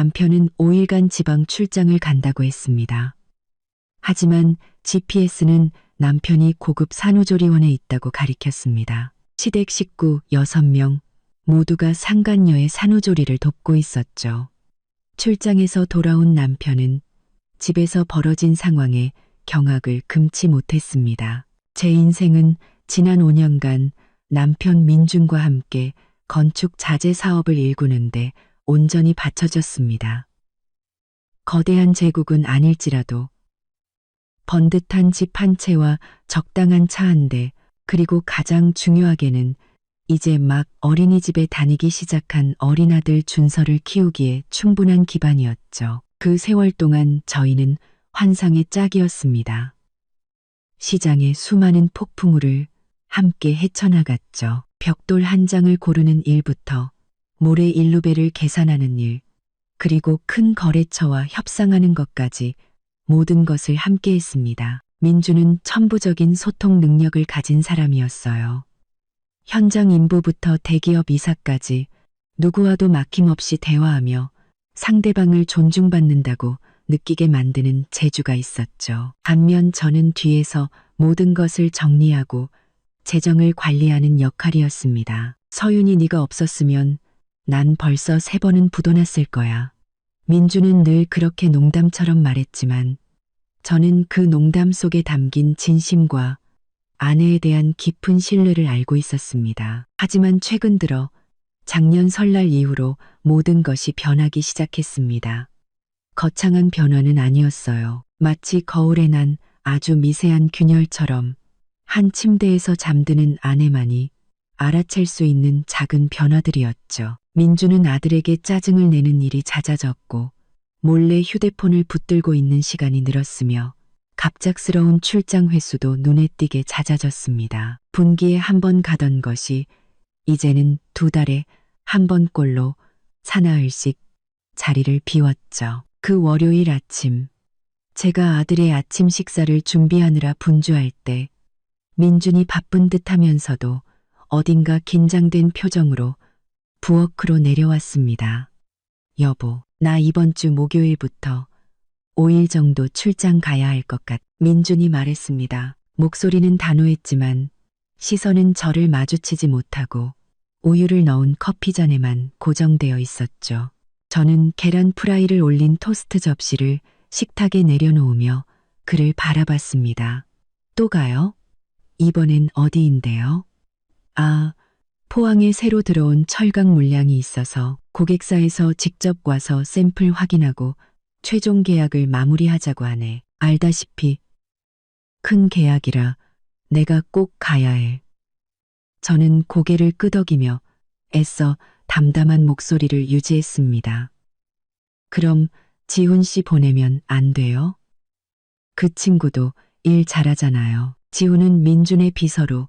남편은 5일간 지방 출장을 간다고 했습니다. 하지만 GPS는 남편이 고급 산후조리원에 있다고 가리켰습니다. 시댁 식구 6명 모두가 상간녀의 산후조리를 돕고 있었죠. 출장에서 돌아온 남편은 집에서 벌어진 상황에 경악을 금치 못했습니다. 제 인생은 지난 5년간 남편 민준과 함께 건축 자재 사업을 일구는데 온전히 바쳐졌습니다. 거대한 제국은 아닐지라도 번듯한 집 한 채와 적당한 차 한 대, 그리고 가장 중요하게는 이제 막 어린이집에 다니기 시작한 어린아들 준서를 키우기에 충분한 기반이었죠. 그 세월 동안 저희는 환상의 짝이었습니다. 시장의 수많은 폭풍우를 함께 헤쳐나갔죠. 벽돌 한 장을 고르는 일부터 모래 일루배를 계산하는 일, 그리고 큰 거래처와 협상하는 것까지 모든 것을 함께 했습니다. 민주는 천부적인 소통 능력을 가진 사람이었어요. 현장 인부부터 대기업 이사까지 누구와도 막힘없이 대화하며 상대방을 존중받는다고 느끼게 만드는 재주가 있었죠. 반면 저는 뒤에서 모든 것을 정리하고 재정을 관리하는 역할이었습니다. 서윤이 네가 없었으면 난 벌써 3번은 부도났을 거야. 민주는 늘 그렇게 농담처럼 말했지만 저는 그 농담 속에 담긴 진심과 아내에 대한 깊은 신뢰를 알고 있었습니다. 하지만 최근 들어 작년 설날 이후로 모든 것이 변하기 시작했습니다. 거창한 변화는 아니었어요. 마치 거울에 난 아주 미세한 균열처럼 한 침대에서 잠드는 아내만이 알아챌 수 있는 작은 변화들이었죠. 민주는 아들에게 짜증을 내는 일이 잦아졌고 몰래 휴대폰을 붙들고 있는 시간이 늘었으며 갑작스러운 출장 횟수도 눈에 띄게 잦아졌습니다. 분기에 한 번 가던 것이 이제는 2달에 한 번꼴로 사나흘씩 자리를 비웠죠. 그 월요일 아침, 제가 아들의 아침 식사를 준비하느라 분주할 때 민준이 바쁜 듯하면서도 어딘가 긴장된 표정으로 부엌으로 내려왔습니다. 여보, 나 이번 주 목요일부터 5일 정도 출장 가야 할 것 같. 민준이 말했습니다. 목소리는 단호했지만 시선은 저를 마주치지 못하고 우유를 넣은 커피잔에만 고정되어 있었죠. 저는 계란 프라이를 올린 토스트 접시를 식탁에 내려놓으며 그를 바라봤습니다. 또 가요? 이번엔 어디인데요? 아, 포항에 새로 들어온 철강 물량이 있어서 고객사에서 직접 와서 샘플 확인하고 최종 계약을 마무리하자고 하네. 알다시피 큰 계약이라 내가 꼭 가야 해. 저는 고개를 끄덕이며 애써 담담한 목소리를 유지했습니다. 그럼 지훈 씨 보내면 안 돼요? 그 친구도 일 잘하잖아요. 지훈은 민준의 비서로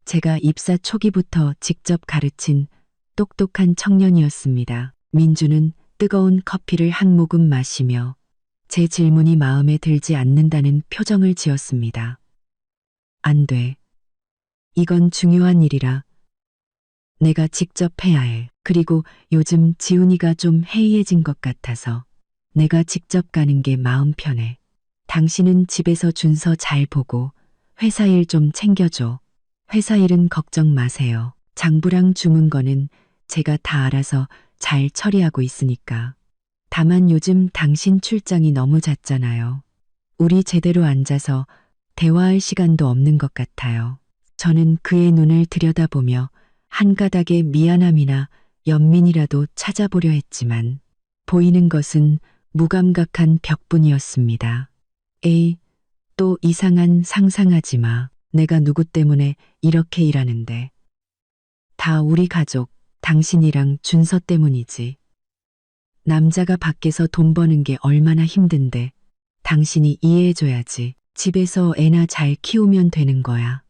제가 입사 초기부터 직접 가르친 똑똑한 청년이었습니다. 민준은 뜨거운 커피를 한 모금 마시며 제 질문이 마음에 들지 않는다는 표정을 지었습니다. 안 돼. 이건 중요한 일이라 내가 직접 해야 해. 그리고 요즘 지훈이가 좀 해이해진 것 같아서 내가 직접 가는 게 마음 편해. 당신은 집에서 준서 잘 보고 회사 일 좀 챙겨줘. 회사 일은 걱정 마세요. 장부랑 주문 거는 제가 다 알아서 잘 처리하고 있으니까. 다만 요즘 당신 출장이 너무 잦잖아요. 우리 제대로 앉아서 대화할 시간도 없는 것 같아요. 저는 그의 눈을 들여다보며 한 가닥의 미안함이나 연민이라도 찾아보려 했지만 보이는 것은 무감각한 벽뿐이었습니다. 에이, 또 이상한 상상하지 마. 내가 누구 때문에 이렇게 일하는데. 다 우리 가족, 당신이랑 준서 때문이지. 남자가 밖에서 돈 버는 게 얼마나 힘든데 당신이 이해해줘야지. 집에서 애나 잘 키우면 되는 거야.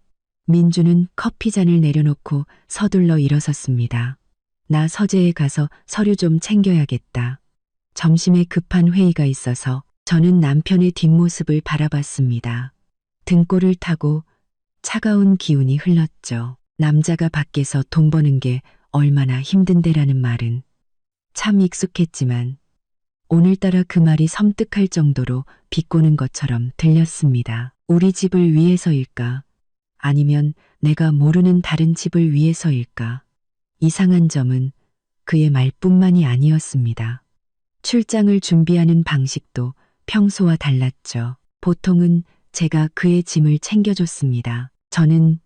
민주는 커피잔을 내려놓고 서둘러 일어섰습니다. 나 서재에 가서 서류 좀 챙겨야겠다. 점심에 급한 회의가 있어서 저는 남편의 뒷모습을 바라봤습니다. 등골을 타고 차가운 기운이 흘렀죠. 남자가 밖에서 돈 버는 게 얼마나 힘든데라는 말은 참 익숙했지만 오늘따라 그 말이 섬뜩할 정도로 비꼬는 것처럼 들렸습니다. 우리 집을 위해서일까? 아니면 내가 모르는 다른 집을 위해서일까? 이상한 점은 그의 말뿐만이 아니었습니다. 출장을 준비하는 방식도 평소와 달랐죠. 보통은 제가 그의 짐을 챙겨줬습니다. 저는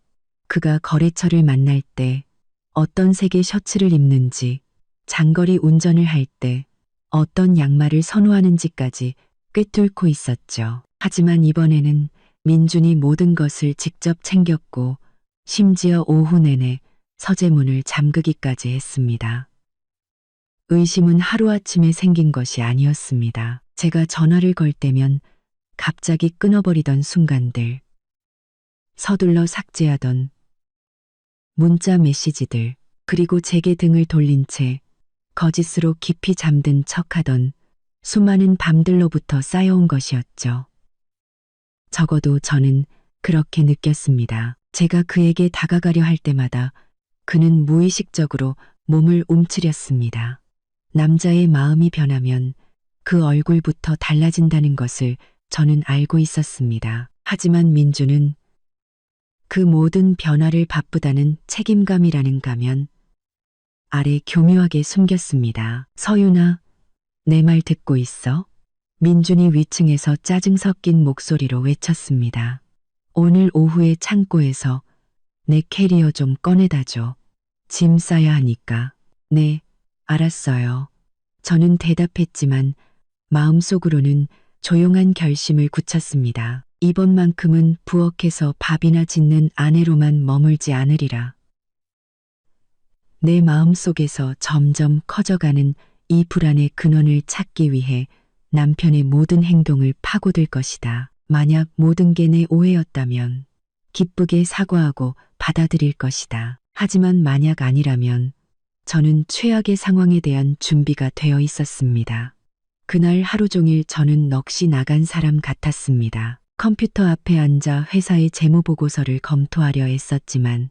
그가 거래처를 만날 때 어떤 색의 셔츠를 입는지, 장거리 운전을 할 때 어떤 양말을 선호하는지까지 꿰뚫고 있었죠. 하지만 이번에는 민준이 모든 것을 직접 챙겼고 심지어 오후 내내 서재문을 잠그기까지 했습니다. 의심은 하루아침에 생긴 것이 아니었습니다. 제가 전화를 걸 때면 갑자기 끊어버리던 순간들, 서둘러 삭제하던 문자 메시지들, 그리고 제게 등을 돌린 채 거짓으로 깊이 잠든 척하던 수많은 밤들로부터 쌓여온 것이었죠. 적어도 저는 그렇게 느꼈습니다. 제가 그에게 다가가려 할 때마다 그는 무의식적으로 몸을 움츠렸습니다. 남자의 마음이 변하면 그 얼굴부터 달라진다는 것을 저는 알고 있었습니다. 하지만 민주는 그 모든 변화를 바쁘다는 책임감이라는 가면 아래 교묘하게 숨겼습니다. 서윤아, 내 말 듣고 있어? 민준이 위층에서 짜증 섞인 목소리로 외쳤습니다. 오늘 오후에 창고에서 내 캐리어 좀 꺼내다 줘. 짐 싸야 하니까. 네, 알았어요. 저는 대답했지만 마음속으로는 조용한 결심을 굳혔습니다. 이번만큼은 부엌에서 밥이나 짓는 아내로만 머물지 않으리라. 내 마음속에서 점점 커져가는 이 불안의 근원을 찾기 위해 남편의 모든 행동을 파고들 것이다. 만약 모든 게 내 오해였다면 기쁘게 사과하고 받아들일 것이다. 하지만 만약 아니라면 저는 최악의 상황에 대한 준비가 되어 있었습니다. 그날 하루 종일 저는 넋이 나간 사람 같았습니다. 컴퓨터 앞에 앉아 회사의 재무보고서를 검토하려 애썼지만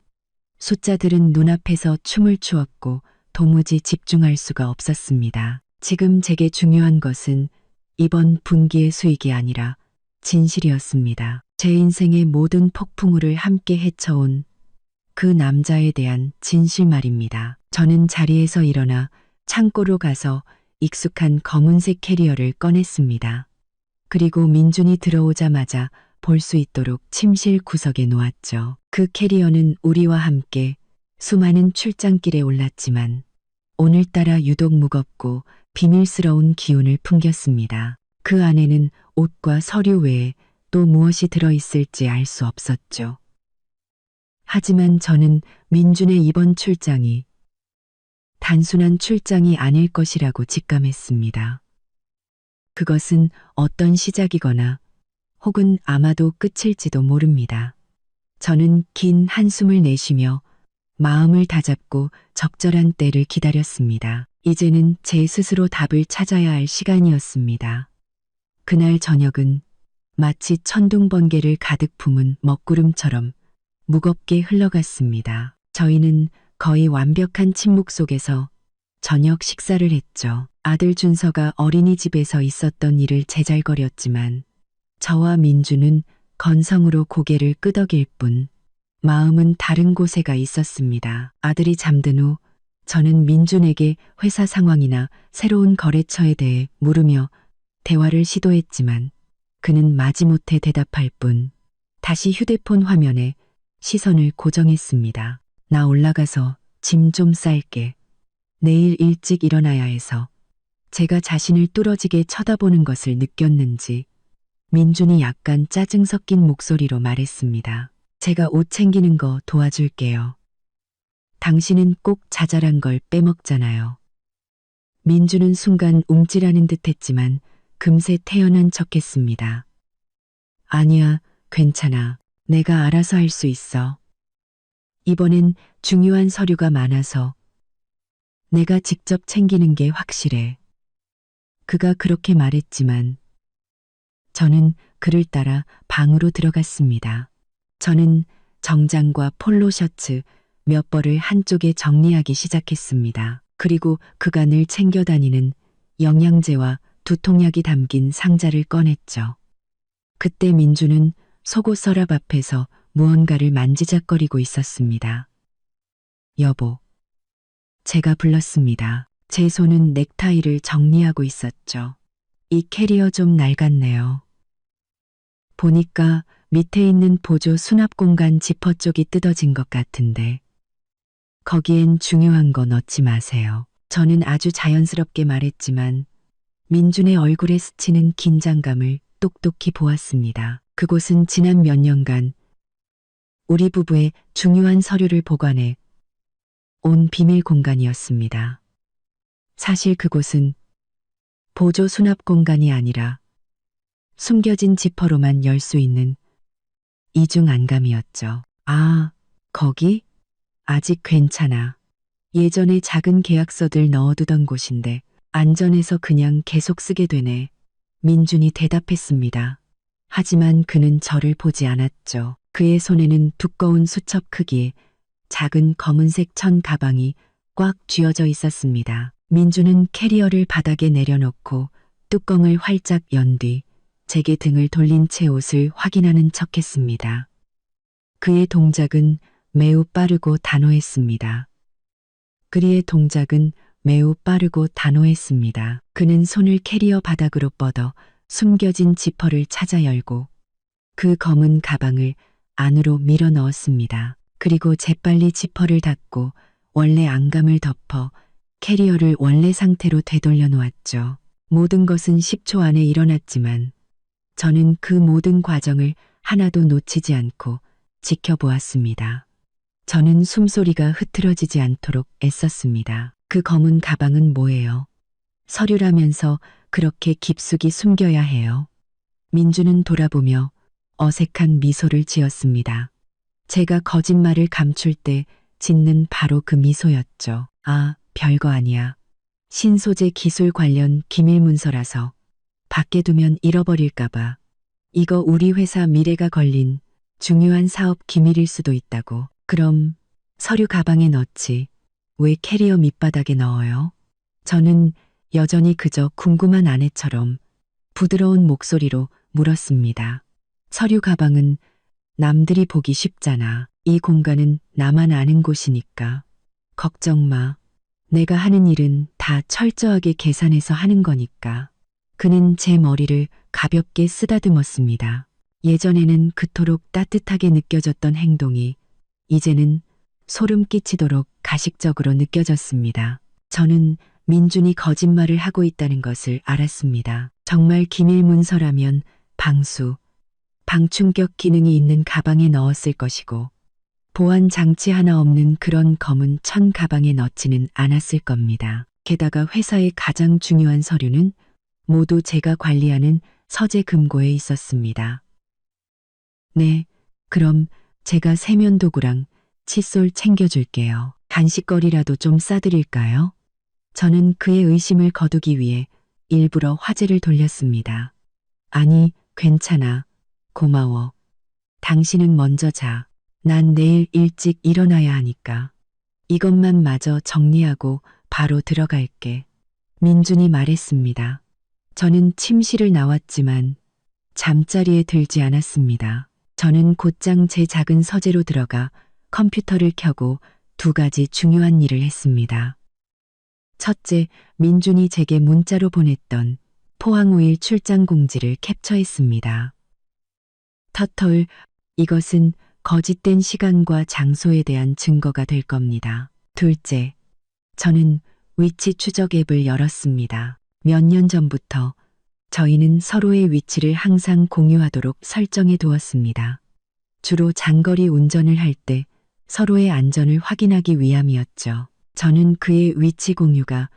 숫자들은 눈앞에서 춤을 추었고 도무지 집중할 수가 없었습니다. 지금 제게 중요한 것은 이번 분기의 수익이 아니라 진실이었습니다. 제 인생의 모든 폭풍우를 함께 헤쳐온 그 남자에 대한 진실 말입니다. 저는 자리에서 일어나 창고로 가서 익숙한 검은색 캐리어를 꺼냈습니다. 그리고 민준이 들어오자마자 볼 수 있도록 침실 구석에 놓았죠. 그 캐리어는 우리와 함께 수많은 출장길에 올랐지만 오늘따라 유독 무겁고 비밀스러운 기운을 풍겼습니다. 그 안에는 옷과 서류 외에 또 무엇이 들어있을지 알 수 없었죠. 하지만 저는 민준의 이번 출장이 단순한 출장이 아닐 것이라고 직감했습니다. 그것은 어떤 시작이거나 혹은 아마도 끝일지도 모릅니다. 저는 긴 한숨을 내쉬며 마음을 다잡고 적절한 때를 기다렸습니다. 이제는 제 스스로 답을 찾아야 할 시간이었습니다. 그날 저녁은 마치 천둥번개를 가득 품은 먹구름처럼 무겁게 흘러갔습니다. 저희는 거의 완벽한 침묵 속에서 저녁 식사를 했죠. 아들 준서가 어린이집에서 있었던 일을 제잘거렸지만 저와 민주는 건성으로 고개를 끄덕일 뿐 마음은 다른 곳에 가 있었습니다. 아들이 잠든 후 저는 민준에게 회사 상황이나 새로운 거래처에 대해 물으며 대화를 시도했지만 그는 마지못해 대답할 뿐 다시 휴대폰 화면에 시선을 고정했습니다. 나 올라가서 짐 좀 쌀게. 내일 일찍 일어나야 해서. 제가 자신을 뚫어지게 쳐다보는 것을 느꼈는지 민준이 약간 짜증 섞인 목소리로 말했습니다. 제가 옷 챙기는 거 도와줄게요. 당신은 꼭 자잘한 걸 빼먹잖아요. 민준은 순간 움찔하는 듯 했지만 금세 태연한 척했습니다. 아니야, 괜찮아. 내가 알아서 할 수 있어. 이번엔 중요한 서류가 많아서 내가 직접 챙기는 게 확실해. 그가 그렇게 말했지만 저는 그를 따라 방으로 들어갔습니다. 저는 정장과 폴로 셔츠 몇 벌을 한쪽에 정리하기 시작했습니다. 그리고 그가 늘 챙겨 다니는 영양제와 두통약이 담긴 상자를 꺼냈죠. 그때 민주는 속옷 서랍 앞에서 무언가를 만지작거리고 있었습니다. 여보. 제가 불렀습니다. 제 손은 넥타이를 정리하고 있었죠. 이 캐리어 좀 낡았네요. 보니까 밑에 있는 보조 수납 공간 지퍼 쪽이 뜯어진 것 같은데 거기엔 중요한 거 넣지 마세요. 저는 아주 자연스럽게 말했지만 민준의 얼굴에 스치는 긴장감을 똑똑히 보았습니다. 그곳은 지난 몇 년간 우리 부부의 중요한 서류를 보관해 온 비밀 공간이었습니다. 사실 그곳은 보조 수납 공간이 아니라 숨겨진 지퍼로만 열 수 있는 이중 안감이었죠. 아, 거기? 아직 괜찮아. 예전에 작은 계약서들 넣어두던 곳인데 안전해서 그냥 계속 쓰게 되네. 민준이 대답했습니다. 하지만 그는 저를 보지 않았죠. 그의 손에는 두꺼운 수첩 크기의 작은 검은색 천 가방이 꽉 쥐어져 있었습니다. 민주는 캐리어를 바닥에 내려놓고 뚜껑을 활짝 연 뒤 제게 등을 돌린 채 옷을 확인하는 척했습니다. 그의 동작은 매우 빠르고 단호했습니다. 그의 동작은 매우 빠르고 단호했습니다. 그는 손을 캐리어 바닥으로 뻗어 숨겨진 지퍼를 찾아 열고 그 검은 가방을 안으로 밀어 넣었습니다. 그리고 재빨리 지퍼를 닫고 원래 안감을 덮어 캐리어를 원래 상태로 되돌려 놓았죠. 모든 것은 10초 안에 일어났지만 저는 그 모든 과정을 하나도 놓치지 않고 지켜보았습니다. 저는 숨소리가 흐트러지지 않도록 애썼습니다. 그 검은 가방은 뭐예요? 서류라면서 그렇게 깊숙이 숨겨야 해요. 민주는 돌아보며 어색한 미소를 지었습니다. 제가 거짓말을 감출 때 짓는 바로 그 미소였죠. 아, 별거 아니야. 신소재 기술 관련 기밀 문서라서 밖에 두면 잃어버릴까봐. 이거 우리 회사 미래가 걸린 중요한 사업 기밀일 수도 있다고. 그럼 서류 가방에 넣지. 왜 캐리어 밑바닥에 넣어요? 저는 여전히 그저 궁금한 아내처럼 부드러운 목소리로 물었습니다. 서류 가방은 남들이 보기 쉽잖아. 이 공간은 나만 아는 곳이니까. 걱정 마. 내가 하는 일은 다 철저하게 계산해서 하는 거니까. 그는 제 머리를 가볍게 쓰다듬었습니다. 예전에는 그토록 따뜻하게 느껴졌던 행동이 이제는 소름 끼치도록 가식적으로 느껴졌습니다. 저는 민준이 거짓말을 하고 있다는 것을 알았습니다. 정말 기밀 문서라면 방충격 기능이 있는 가방에 넣었을 것이고 보안 장치 하나 없는 그런 검은 천 가방에 넣지는 않았을 겁니다. 게다가 회사의 가장 중요한 서류는 모두 제가 관리하는 서재 금고에 있었습니다. 네, 그럼 제가 세면도구랑 칫솔 챙겨줄게요. 간식거리라도 좀 싸드릴까요? 저는 그의 의심을 거두기 위해 일부러 화제를 돌렸습니다. 아니, 괜찮아. 고마워. 당신은 먼저 자. 난 내일 일찍 일어나야 하니까. 이것만 마저 정리하고 바로 들어갈게. 민준이 말했습니다. 저는 침실을 나왔지만 잠자리에 들지 않았습니다. 저는 곧장 제 작은 서재로 들어가 컴퓨터를 켜고 두 가지 중요한 일을 했습니다. 첫째, 민준이 제게 문자로 보냈던 포항5일 출장 공지를 캡처했습니다. 터털, 이것은 거짓된 시간과 장소에 대한 증거가 될 겁니다. 둘째, 저는 위치 추적 앱을 열었습니다. 몇 년 전부터 저희는 서로의 위치를 항상 공유하도록 설정해 두었습니다. 주로 장거리 운전을 할 때 서로의 안전을 확인하기 위함이었죠. 저는 그의 위치 공유가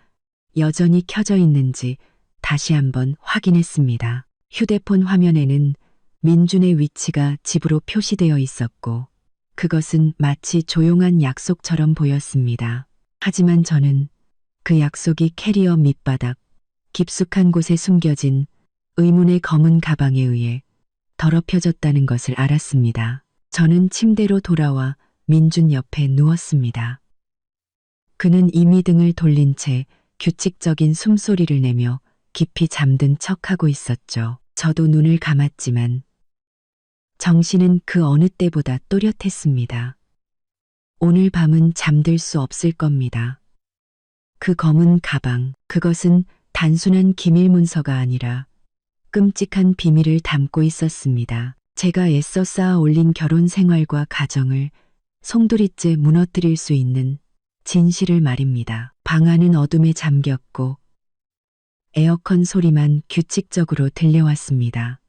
여전히 켜져 있는지 다시 한번 확인했습니다. 휴대폰 화면에는 민준의 위치가 집으로 표시되어 있었고 그것은 마치 조용한 약속처럼 보였습니다. 하지만 저는 그 약속이 캐리어 밑바닥 깊숙한 곳에 숨겨진 의문의 검은 가방에 의해 더럽혀졌다는 것을 알았습니다. 저는 침대로 돌아와 민준 옆에 누웠습니다. 그는 이미 등을 돌린 채 규칙적인 숨소리를 내며 깊이 잠든 척하고 있었죠. 저도 눈을 감았지만 정신은 그 어느 때보다 또렷했습니다. 오늘 밤은 잠들 수 없을 겁니다. 그 검은 가방, 그것은 단순한 기밀 문서가 아니라 끔찍한 비밀을 담고 있었습니다. 제가 애써 쌓아 올린 결혼 생활과 가정을 송두리째 무너뜨릴 수 있는 진실을 말입니다. 방 안은 어둠에 잠겼고 에어컨 소리만 규칙적으로 들려왔습니다.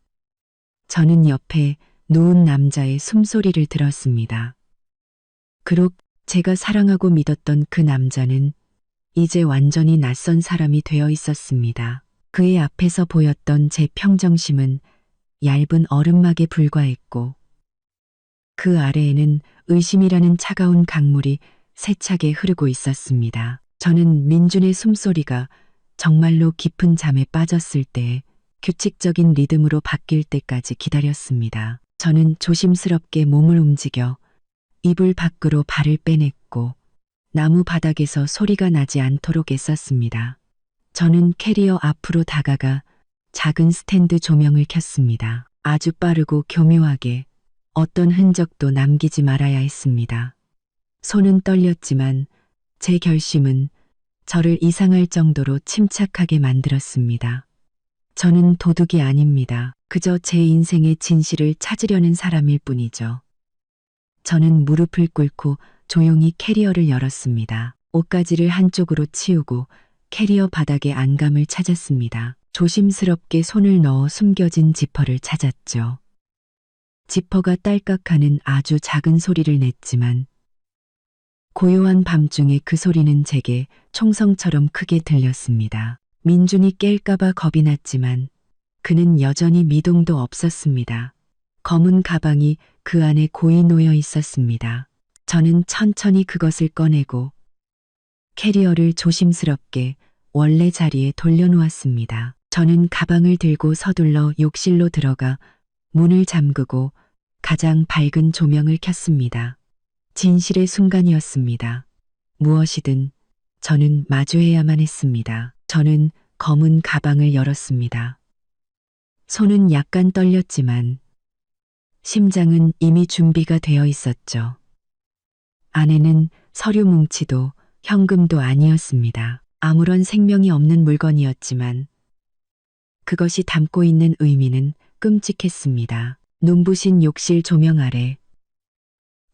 저는 옆에 누운 남자의 숨소리를 들었습니다. 그록 제가 사랑하고 믿었던 그 남자는 이제 완전히 낯선 사람이 되어 있었습니다. 그의 앞에서 보였던 제 평정심은 얇은 얼음막에 불과했고 그 아래에는 의심이라는 차가운 강물이 세차게 흐르고 있었습니다. 저는 민준의 숨소리가 정말로 깊은 잠에 빠졌을 때 규칙적인 리듬으로 바뀔 때까지 기다렸습니다. 저는 조심스럽게 몸을 움직여 이불 밖으로 발을 빼냈고 나무 바닥에서 소리가 나지 않도록 애썼습니다. 저는 캐리어 앞으로 다가가 작은 스탠드 조명을 켰습니다. 아주 빠르고 교묘하게 어떤 흔적도 남기지 말아야 했습니다. 손은 떨렸지만 제 결심은 저를 이상할 정도로 침착하게 만들었습니다. 저는 도둑이 아닙니다. 그저 제 인생의 진실을 찾으려는 사람일 뿐이죠. 저는 무릎을 꿇고 조용히 캐리어를 열었습니다. 옷가지를 한쪽으로 치우고 캐리어 바닥에 안감을 찾았습니다. 조심스럽게 손을 넣어 숨겨진 지퍼를 찾았죠. 지퍼가 딸깍하는 아주 작은 소리를 냈지만 고요한 밤중에 그 소리는 제게 총성처럼 크게 들렸습니다. 민준이 깰까봐 겁이 났지만 그는 여전히 미동도 없었습니다. 검은 가방이 그 안에 고이 놓여 있었습니다. 저는 천천히 그것을 꺼내고 캐리어를 조심스럽게 원래 자리에 돌려놓았습니다. 저는 가방을 들고 서둘러 욕실로 들어가 문을 잠그고 가장 밝은 조명을 켰습니다. 진실의 순간이었습니다. 무엇이든 저는 마주해야만 했습니다. 저는 검은 가방을 열었습니다. 손은 약간 떨렸지만 심장은 이미 준비가 되어 있었죠. 안에는 서류 뭉치도 현금도 아니었습니다. 아무런 생명이 없는 물건이었지만 그것이 담고 있는 의미는 끔찍했습니다. 눈부신 욕실 조명 아래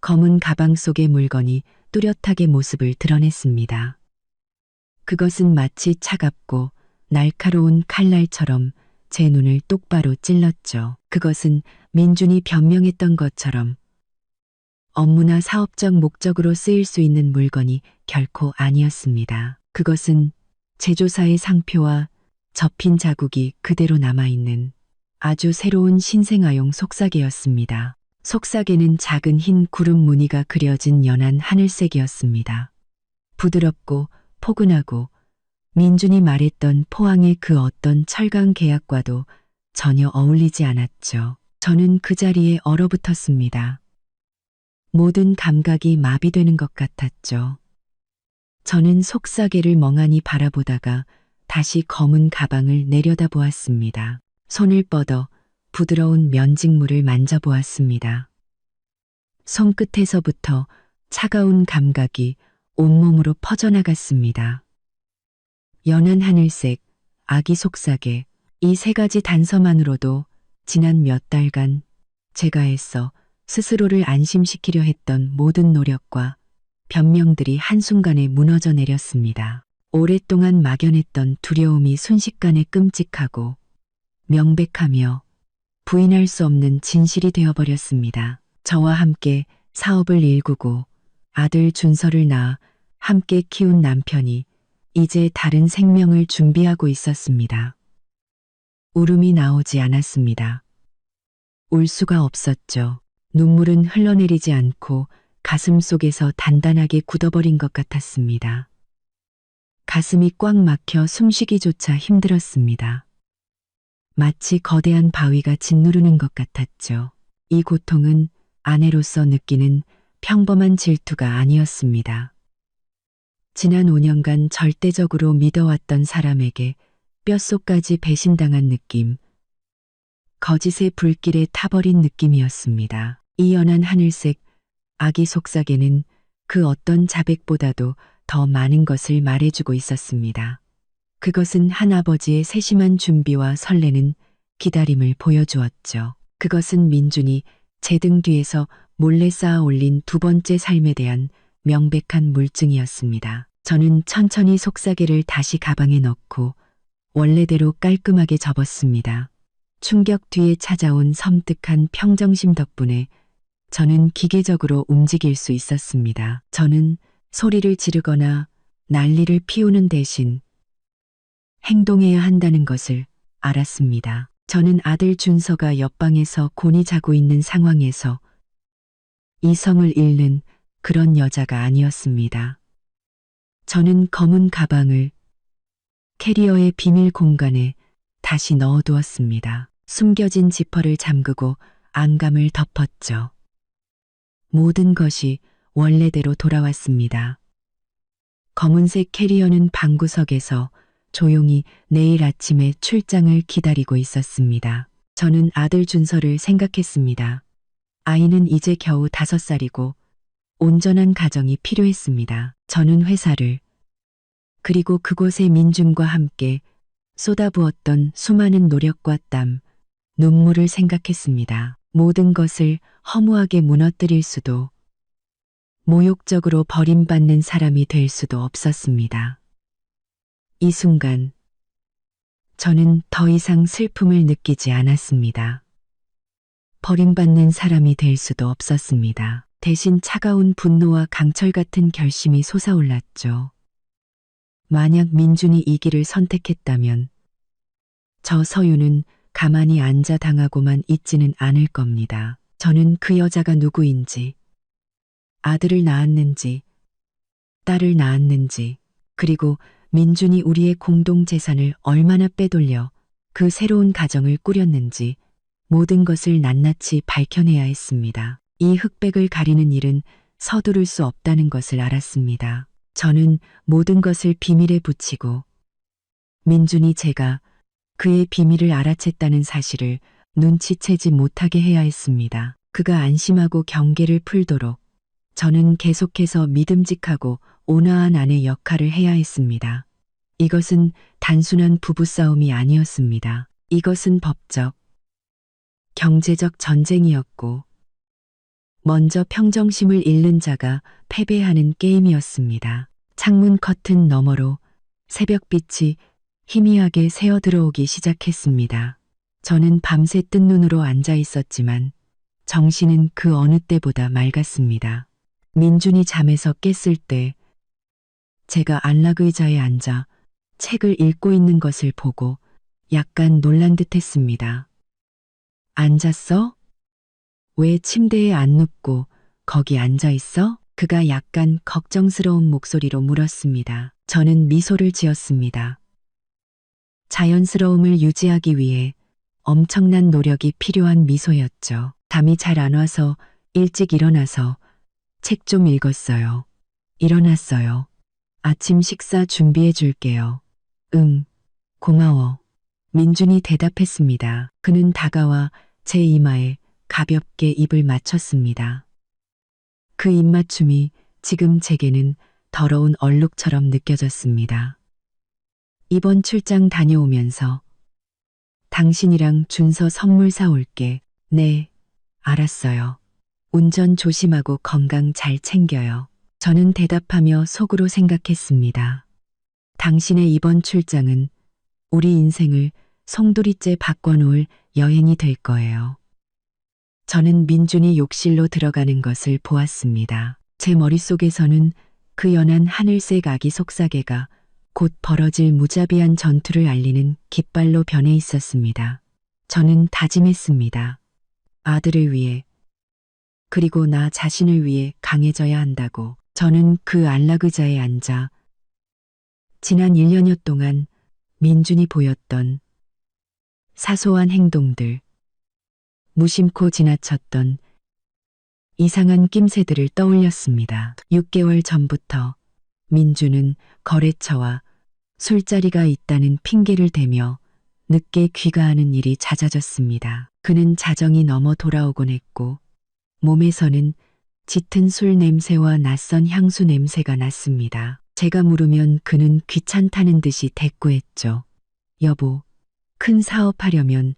검은 가방 속의 물건이 뚜렷하게 모습을 드러냈습니다. 그것은 마치 차갑고 날카로운 칼날처럼 제 눈을 똑바로 찔렀죠. 그것은 민준이 변명했던 것처럼 업무나 사업적 목적으로 쓰일 수 있는 물건이 결코 아니었습니다. 그것은 제조사의 상표와 접힌 자국이 그대로 남아있는 아주 새로운 신생아용 속사계였습니다. 속사계는 작은 흰 구름 무늬가 그려진 연한 하늘색이었습니다. 부드럽고 포근하고 민준이 말했던 포항의 그 어떤 철강 계약과도 전혀 어울리지 않았죠. 저는 그 자리에 얼어붙었습니다. 모든 감각이 마비되는 것 같았죠. 저는 속사계를 멍하니 바라보다가 다시 검은 가방을 내려다보았습니다. 손을 뻗어 부드러운 면직물을 만져보았습니다. 손끝에서부터 차가운 감각이 온몸으로 퍼져나갔습니다. 연한 하늘색, 아기 속사계, 이 세 가지 단서만으로도 지난 몇 달간 제가 애써 스스로를 안심시키려 했던 모든 노력과 변명들이 한순간에 무너져 내렸습니다. 오랫동안 막연했던 두려움이 순식간에 끔찍하고 명백하며 부인할 수 없는 진실이 되어버렸습니다. 저와 함께 사업을 일구고 아들 준서를 낳아 함께 키운 남편이 이제 다른 생명을 준비하고 있었습니다. 울음이 나오지 않았습니다. 울 수가 없었죠. 눈물은 흘러내리지 않고 가슴 속에서 단단하게 굳어버린 것 같았습니다. 가슴이 꽉 막혀 숨쉬기조차 힘들었습니다. 마치 거대한 바위가 짓누르는 것 같았죠. 이 고통은 아내로서 느끼는 평범한 질투가 아니었습니다. 지난 5년간 절대적으로 믿어왔던 사람에게 뼛속까지 배신당한 느낌, 거짓의 불길에 타버린 느낌이었습니다. 이 연한 하늘색 아기 속삭이는 그 어떤 자백보다도 더 많은 것을 말해주고 있었습니다. 그것은 한 아버지의 세심한 준비와 설레는 기다림을 보여주었죠. 그것은 민준이 제 등 뒤에서 몰래 쌓아 올린 두 번째 삶에 대한 명백한 물증이었습니다. 저는 천천히 속삭이를 다시 가방에 넣고 원래대로 깔끔하게 접었습니다. 충격 뒤에 찾아온 섬뜩한 평정심 덕분에 저는 기계적으로 움직일 수 있었습니다. 저는 소리를 지르거나 난리를 피우는 대신 행동해야 한다는 것을 알았습니다. 저는 아들 준서가 옆방에서 곤히 자고 있는 상황에서 이성을 잃는 그런 여자가 아니었습니다. 저는 검은 가방을 캐리어의 비밀 공간에 다시 넣어두었습니다. 숨겨진 지퍼를 잠그고 안감을 덮었죠. 모든 것이 원래대로 돌아왔습니다. 검은색 캐리어는 방구석에서 조용히 내일 아침에 출장을 기다리고 있었습니다. 저는 아들 준서를 생각했습니다. 아이는 이제 겨우 5살이고 온전한 가정이 필요했습니다. 저는 회사를 그리고 그곳의 민준과 함께 쏟아부었던 수많은 노력과 땀, 눈물을 생각했습니다. 모든 것을 허무하게 무너뜨릴 수도 모욕적으로 버림받는 사람이 될 수도 없었습니다. 이 순간 저는 더 이상 슬픔을 느끼지 않았습니다. 버림받는 사람이 될 수도 없었습니다. 대신 차가운 분노와 강철 같은 결심이 솟아올랐죠. 만약 민준이 이 길을 선택했다면 저 서유는 가만히 앉아 당하고만 있지는 않을 겁니다. 저는 그 여자가 누구인지, 아들을 낳았는지, 딸을 낳았는지, 그리고 민준이 우리의 공동 재산을 얼마나 빼돌려 그 새로운 가정을 꾸렸는지 모든 것을 낱낱이 밝혀내야 했습니다. 이 흑백을 가리는 일은 서두를 수 없다는 것을 알았습니다. 저는 모든 것을 비밀에 붙이고 민준이 제가 그의 비밀을 알아챘다는 사실을 눈치채지 못하게 해야 했습니다. 그가 안심하고 경계를 풀도록 저는 계속해서 믿음직하고 온화한 아내 역할을 해야 했습니다. 이것은 단순한 부부싸움이 아니었습니다. 이것은 법적, 경제적 전쟁이었고 먼저 평정심을 잃는 자가 패배하는 게임이었습니다. 창문 커튼 너머로 새벽빛이 희미하게 새어 들어오기 시작했습니다. 저는 밤새 뜬 눈으로 앉아 있었지만 정신은 그 어느 때보다 맑았습니다. 민준이 잠에서 깼을 때 제가 안락의자에 앉아 책을 읽고 있는 것을 보고 약간 놀란 듯 했습니다. 앉았어? 왜 침대에 안 눕고 거기 앉아 있어? 그가 약간 걱정스러운 목소리로 물었습니다. 저는 미소를 지었습니다. 자연스러움을 유지하기 위해 엄청난 노력이 필요한 미소였죠. 잠이 잘 안 와서 일찍 일어나서 책 좀 읽었어요. 일어났어요. 아침 식사 준비해 줄게요. 응, 고마워. 민준이 대답했습니다. 그는 다가와 제 이마에 가볍게 입을 맞췄습니다. 그 입맞춤이 지금 제게는 더러운 얼룩처럼 느껴졌습니다. 이번 출장 다녀오면서 당신이랑 준서 선물 사올게. 네, 알았어요. 운전 조심하고 건강 잘 챙겨요. 저는 대답하며 속으로 생각했습니다. 당신의 이번 출장은 우리 인생을 송두리째 바꿔놓을 여행이 될 거예요. 저는 민준이 욕실로 들어가는 것을 보았습니다. 제 머릿속에서는 그 연한 하늘색 아기 속삭이가 곧 벌어질 무자비한 전투를 알리는 깃발로 변해 있었습니다. 저는 다짐했습니다. 아들을 위해 그리고 나 자신을 위해 강해져야 한다고. 저는 그 안락의자에 앉아 지난 1년여 동안 민준이 보였던 사소한 행동들, 무심코 지나쳤던 이상한 낌새들을 떠올렸습니다. 6개월 전부터 민준은 거래처와 술자리가 있다는 핑계를 대며 늦게 귀가하는 일이 잦아졌습니다. 그는 자정이 넘어 돌아오곤 했고 몸에서는 짙은 술 냄새와 낯선 향수 냄새가 났습니다. 제가 물으면 그는 귀찮다는 듯이 대꾸했죠. 여보, 큰 사업하려면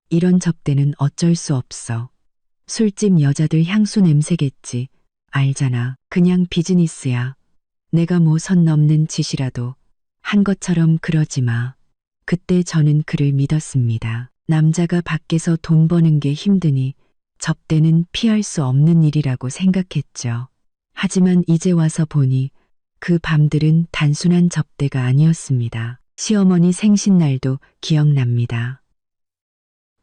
이런 접대는 어쩔 수 없어. 술집 여자들 향수 냄새겠지. 알잖아. 그냥 비즈니스야. 내가 뭐 선 넘는 짓이라도 한 것처럼 그러지 마. 그때 저는 그를 믿었습니다. 남자가 밖에서 돈 버는 게 힘드니 접대는 피할 수 없는 일이라고 생각했죠. 하지만 이제 와서 보니 그 밤들은 단순한 접대가 아니었습니다. 시어머니 생신날도 기억납니다.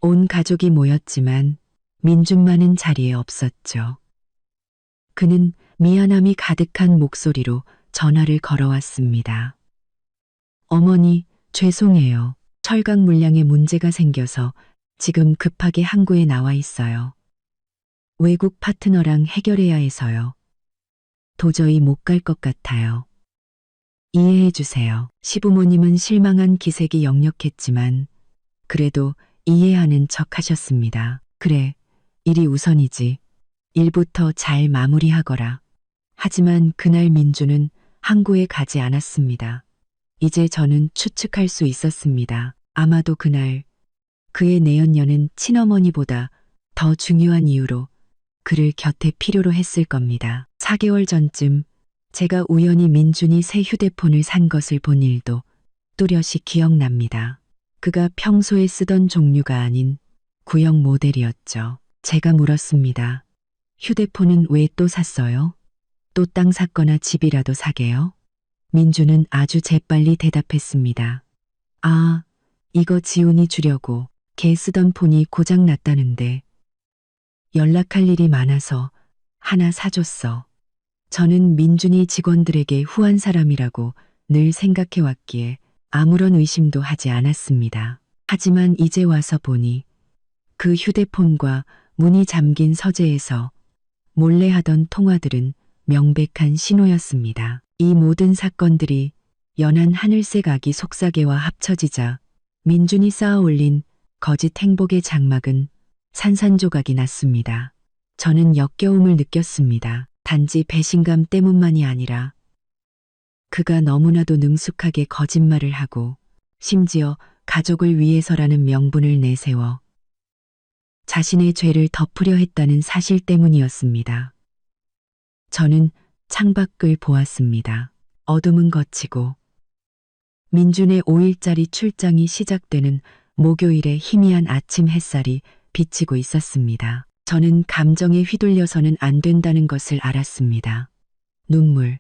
온 가족이 모였지만 민준만은 자리에 없었죠. 그는 미안함이 가득한 목소리로 전화를 걸어왔습니다. 어머니, 죄송해요. 철강 물량에 문제가 생겨서 지금 급하게 항구에 나와 있어요. 외국 파트너랑 해결해야 해서요. 도저히 못 갈 것 같아요. 이해해 주세요. 시부모님은 실망한 기색이 역력했지만 그래도 이해하는 척 하셨습니다. 그래, 일이 우선이지. 일부터 잘 마무리하거라. 하지만 그날 민주는 항구에 가지 않았습니다. 이제 저는 추측할 수 있었습니다. 아마도 그날 그의 내연녀는 친어머니보다 더 중요한 이유로 그를 곁에 필요로 했을 겁니다. 4개월 전쯤 제가 우연히 민준이 새 휴대폰을 산 것을 본 일도 뚜렷이 기억납니다. 그가 평소에 쓰던 종류가 아닌 구형 모델이었죠. 제가 물었습니다. 휴대폰은 왜 또 샀어요? 또 땅 샀거나 집이라도 사게요? 민주는 아주 재빨리 대답했습니다. 아, 이거 지훈이 주려고. 걔 쓰던 폰이 고장 났다는데 연락할 일이 많아서 하나 사줬어. 저는 민준이 직원들에게 후한 사람이라고 늘 생각해왔기에 아무런 의심도 하지 않았습니다. 하지만 이제 와서 보니 그 휴대폰과 문이 잠긴 서재에서 몰래 하던 통화들은 명백한 신호였습니다. 이 모든 사건들이 연한 하늘색 아기 속삭이와 합쳐지자 민준이 쌓아올린 거짓 행복의 장막은 산산조각이 났습니다. 저는 역겨움을 느꼈습니다. 단지 배신감 때문만이 아니라 그가 너무나도 능숙하게 거짓말을 하고 심지어 가족을 위해서라는 명분을 내세워 자신의 죄를 덮으려 했다는 사실 때문이었습니다. 저는 창밖을 보았습니다. 어둠은 걷히고 민준의 5일짜리 출장이 시작되는 목요일의 희미한 아침 햇살이 비치고 있었습니다. 저는 감정에 휘둘려서는 안 된다는 것을 알았습니다. 눈물,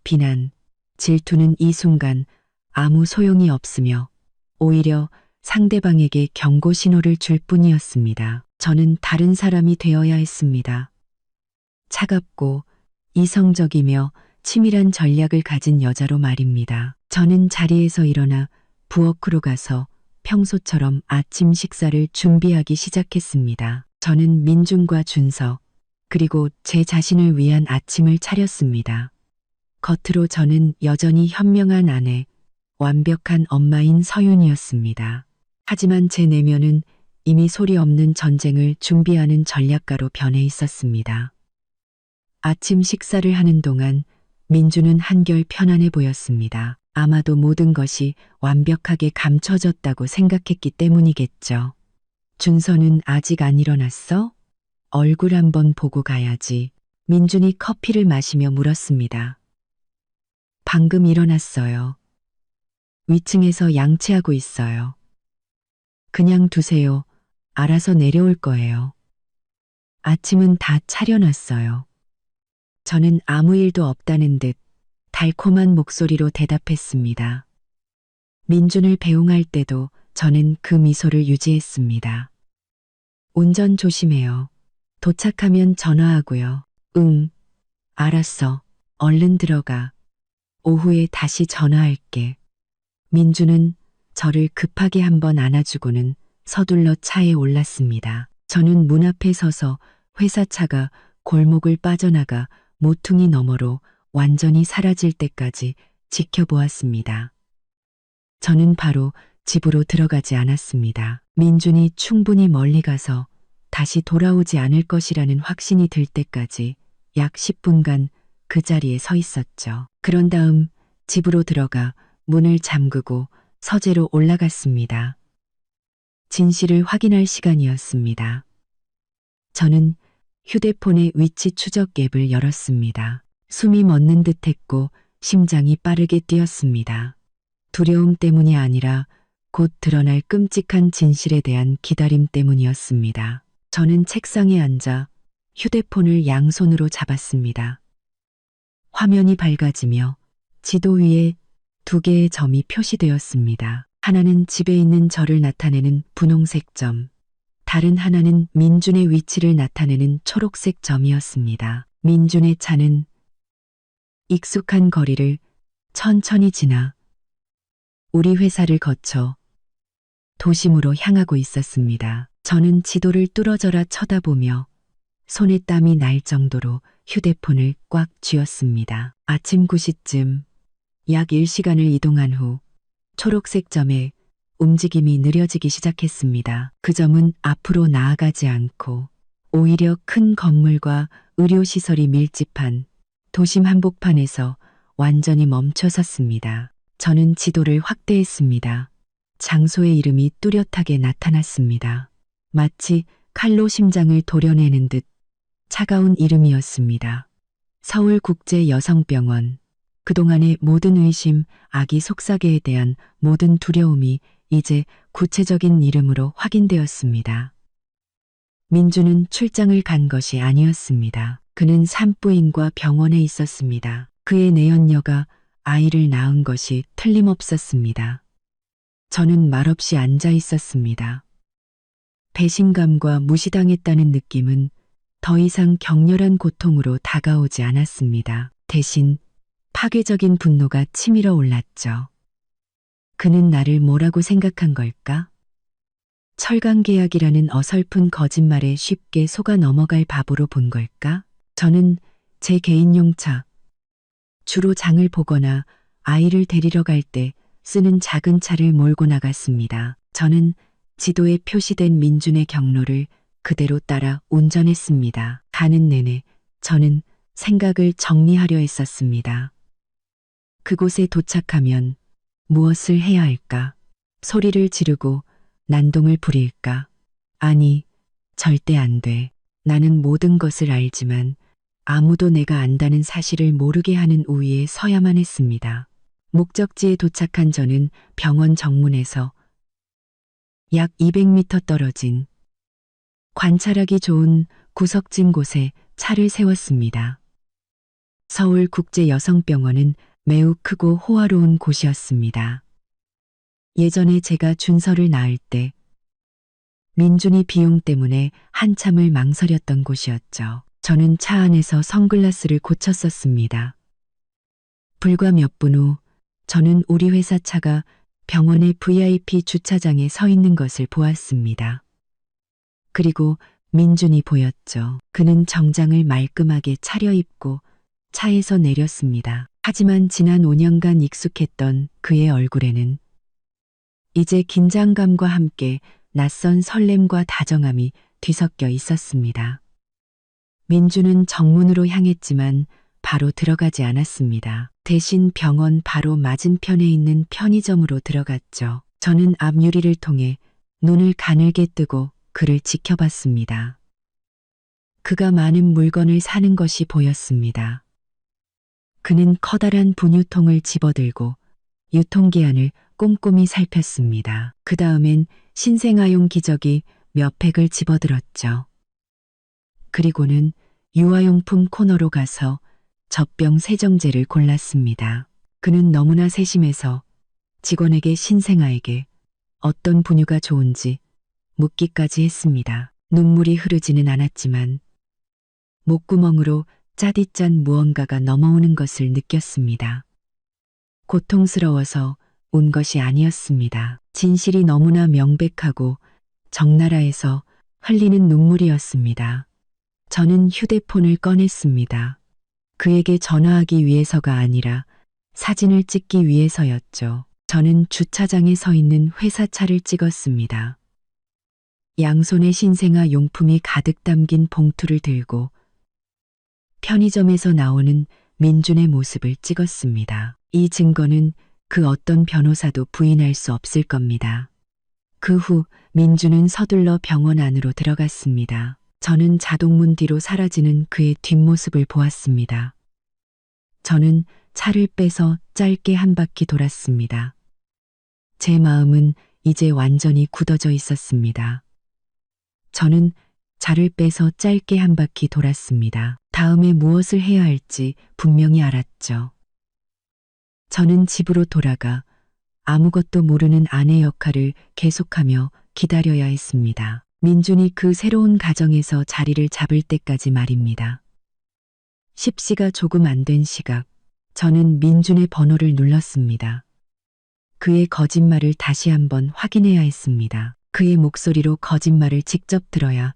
비난, 질투는 이 순간 아무 소용이 없으며 오히려 상대방에게 경고 신호를 줄 뿐이었습니다. 저는 다른 사람이 되어야 했습니다. 차갑고 이성적이며 치밀한 전략을 가진 여자로 말입니다. 저는 자리에서 일어나 부엌으로 가서 평소처럼 아침 식사를 준비하기 시작했습니다. 저는 민준과 준서 그리고 제 자신을 위한 아침을 차렸습니다. 겉으로 저는 여전히 현명한 아내, 완벽한 엄마인 서윤이었습니다. 하지만 제 내면은 이미 소리 없는 전쟁을 준비하는 전략가로 변해 있었습니다. 아침 식사를 하는 동안 민주는 한결 편안해 보였습니다. 아마도 모든 것이 완벽하게 감춰졌다고 생각했기 때문이겠죠. 준서는 아직 안 일어났어? 얼굴 한번 보고 가야지. 민준이 커피를 마시며 물었습니다. 방금 일어났어요. 위층에서 양치하고 있어요. 그냥 두세요. 알아서 내려올 거예요. 아침은 다 차려놨어요. 저는 아무 일도 없다는 듯 달콤한 목소리로 대답했습니다. 민준을 배웅할 때도 저는 그 미소를 유지했습니다. 운전 조심해요. 도착하면 전화하고요. 응, 알았어. 얼른 들어가. 오후에 다시 전화할게. 민준은 저를 급하게 한번 안아주고는 서둘러 차에 올랐습니다. 저는 문 앞에 서서 회사차가 골목을 빠져나가 모퉁이 너머로 완전히 사라질 때까지 지켜보았습니다. 저는 바로 집으로 들어가지 않았습니다. 민준이 충분히 멀리 가서 다시 돌아오지 않을 것이라는 확신이 들 때까지 약 10분간 그 자리에 서 있었죠. 그런 다음 집으로 들어가 문을 잠그고 서재로 올라갔습니다. 진실을 확인할 시간이었습니다. 저는 휴대폰의 위치 추적 앱을 열었습니다. 숨이 멎는 듯했고 심장이 빠르게 뛰었습니다. 두려움 때문이 아니라 곧 드러날 끔찍한 진실에 대한 기다림 때문이었습니다. 저는 책상에 앉아 휴대폰을 양손으로 잡았습니다. 화면이 밝아지며 지도 위에 2개의 점이 표시되었습니다. 하나는 집에 있는 저를 나타내는 분홍색 점, 다른 하나는 민준의 위치를 나타내는 초록색 점이었습니다. 민준의 차는 익숙한 거리를 천천히 지나 우리 회사를 거쳐 도심으로 향하고 있었습니다. 저는 지도를 뚫어져라 쳐다보며 손에 땀이 날 정도로 휴대폰을 꽉 쥐었습니다. 아침 9시쯤 약 1시간을 이동한 후 초록색 점에 움직임이 느려지기 시작했습니다. 그 점은 앞으로 나아가지 않고 오히려 큰 건물과 의료시설이 밀집한 도심 한복판에서 완전히 멈춰 섰습니다. 저는 지도를 확대했습니다. 장소의 이름이 뚜렷하게 나타났습니다. 마치 칼로 심장을 도려내는 듯 차가운 이름이었습니다. 서울국제여성병원. 그동안의 모든 의심, 아기 속삭이에 대한 모든 두려움이 이제 구체적인 이름으로 확인되었습니다. 민주는 출장을 간 것이 아니었습니다. 그는 산부인과 병원에 있었습니다. 그의 내연녀가 아이를 낳은 것이 틀림없었습니다. 저는 말없이 앉아 있었습니다. 배신감과 무시당했다는 느낌은 더 이상 격렬한 고통으로 다가오지 않았습니다. 대신 파괴적인 분노가 치밀어 올랐죠. 그는 나를 뭐라고 생각한 걸까? 철강계약이라는 어설픈 거짓말에 쉽게 속아 넘어갈 바보로 본 걸까? 저는 제 개인용 차, 주로 장을 보거나 아이를 데리러 갈 때 쓰는 작은 차를 몰고 나갔습니다. 저는 지도에 표시된 민준의 경로를 그대로 따라 운전했습니다. 가는 내내 저는 생각을 정리하려 했었습니다. 그곳에 도착하면 무엇을 해야 할까? 소리를 지르고 난동을 부릴까? 아니, 절대 안 돼. 나는 모든 것을 알지만 아무도 내가 안다는 사실을 모르게 하는 우위에 서야만 했습니다. 목적지에 도착한 저는 병원 정문에서 약 200m 떨어진 관찰하기 좋은 구석진 곳에 차를 세웠습니다. 서울국제여성병원은 매우 크고 호화로운 곳이었습니다. 예전에 제가 준서를 낳을 때 민준이 비용 때문에 한참을 망설였던 곳이었죠. 저는 차 안에서 선글라스를 고쳤었습니다. 불과 몇 분 후 저는 우리 회사 차가 병원의 VIP 주차장에 서 있는 것을 보았습니다. 그리고 민준이 보였죠. 그는 정장을 말끔하게 차려입고 차에서 내렸습니다. 하지만 지난 5년간 익숙했던 그의 얼굴에는 이제 긴장감과 함께 낯선 설렘과 다정함이 뒤섞여 있었습니다. 민준은 정문으로 향했지만 바로 들어가지 않았습니다. 대신 병원 바로 맞은편에 있는 편의점으로 들어갔죠. 저는 앞유리를 통해 눈을 가늘게 뜨고 그를 지켜봤습니다. 그가 많은 물건을 사는 것이 보였습니다. 그는 커다란 분유통을 집어들고 유통기한을 꼼꼼히 살폈습니다. 그 다음엔 신생아용 기저귀 몇 팩을 집어들었죠. 그리고는 유아용품 코너로 가서 젖병 세정제를 골랐습니다. 그는 너무나 세심해서 직원에게 신생아에게 어떤 분유가 좋은지 묻기까지 했습니다. 눈물이 흐르지는 않았지만 목구멍으로 짜디짠 무언가가 넘어오는 것을 느꼈습니다. 고통스러워서 온 것이 아니었습니다. 진실이 너무나 명백하고 적나라해서 흘리는 눈물이었습니다. 저는 휴대폰을 꺼냈습니다. 그에게 전화하기 위해서가 아니라 사진을 찍기 위해서였죠. 저는 주차장에 서 있는 회사차를 찍었습니다. 양손에 신생아 용품이 가득 담긴 봉투를 들고 편의점에서 나오는 민준의 모습을 찍었습니다. 이 증거는 그 어떤 변호사도 부인할 수 없을 겁니다. 그 후 민준은 서둘러 병원 안으로 들어갔습니다. 저는 자동문 뒤로 사라지는 그의 뒷모습을 보았습니다. 저는 차를 빼서 짧게 한 바퀴 돌았습니다. 제 마음은 이제 완전히 굳어져 있었습니다. 저는 차를 빼서 짧게 한 바퀴 돌았습니다. 다음에 무엇을 해야 할지 분명히 알았죠. 저는 집으로 돌아가 아무것도 모르는 아내 역할을 계속하며 기다려야 했습니다. 민준이 그 새로운 가정에서 자리를 잡을 때까지 말입니다. 10시가 조금 안 된 시각, 저는 민준의 번호를 눌렀습니다. 그의 거짓말을 다시 한번 확인해야 했습니다. 그의 목소리로 거짓말을 직접 들어야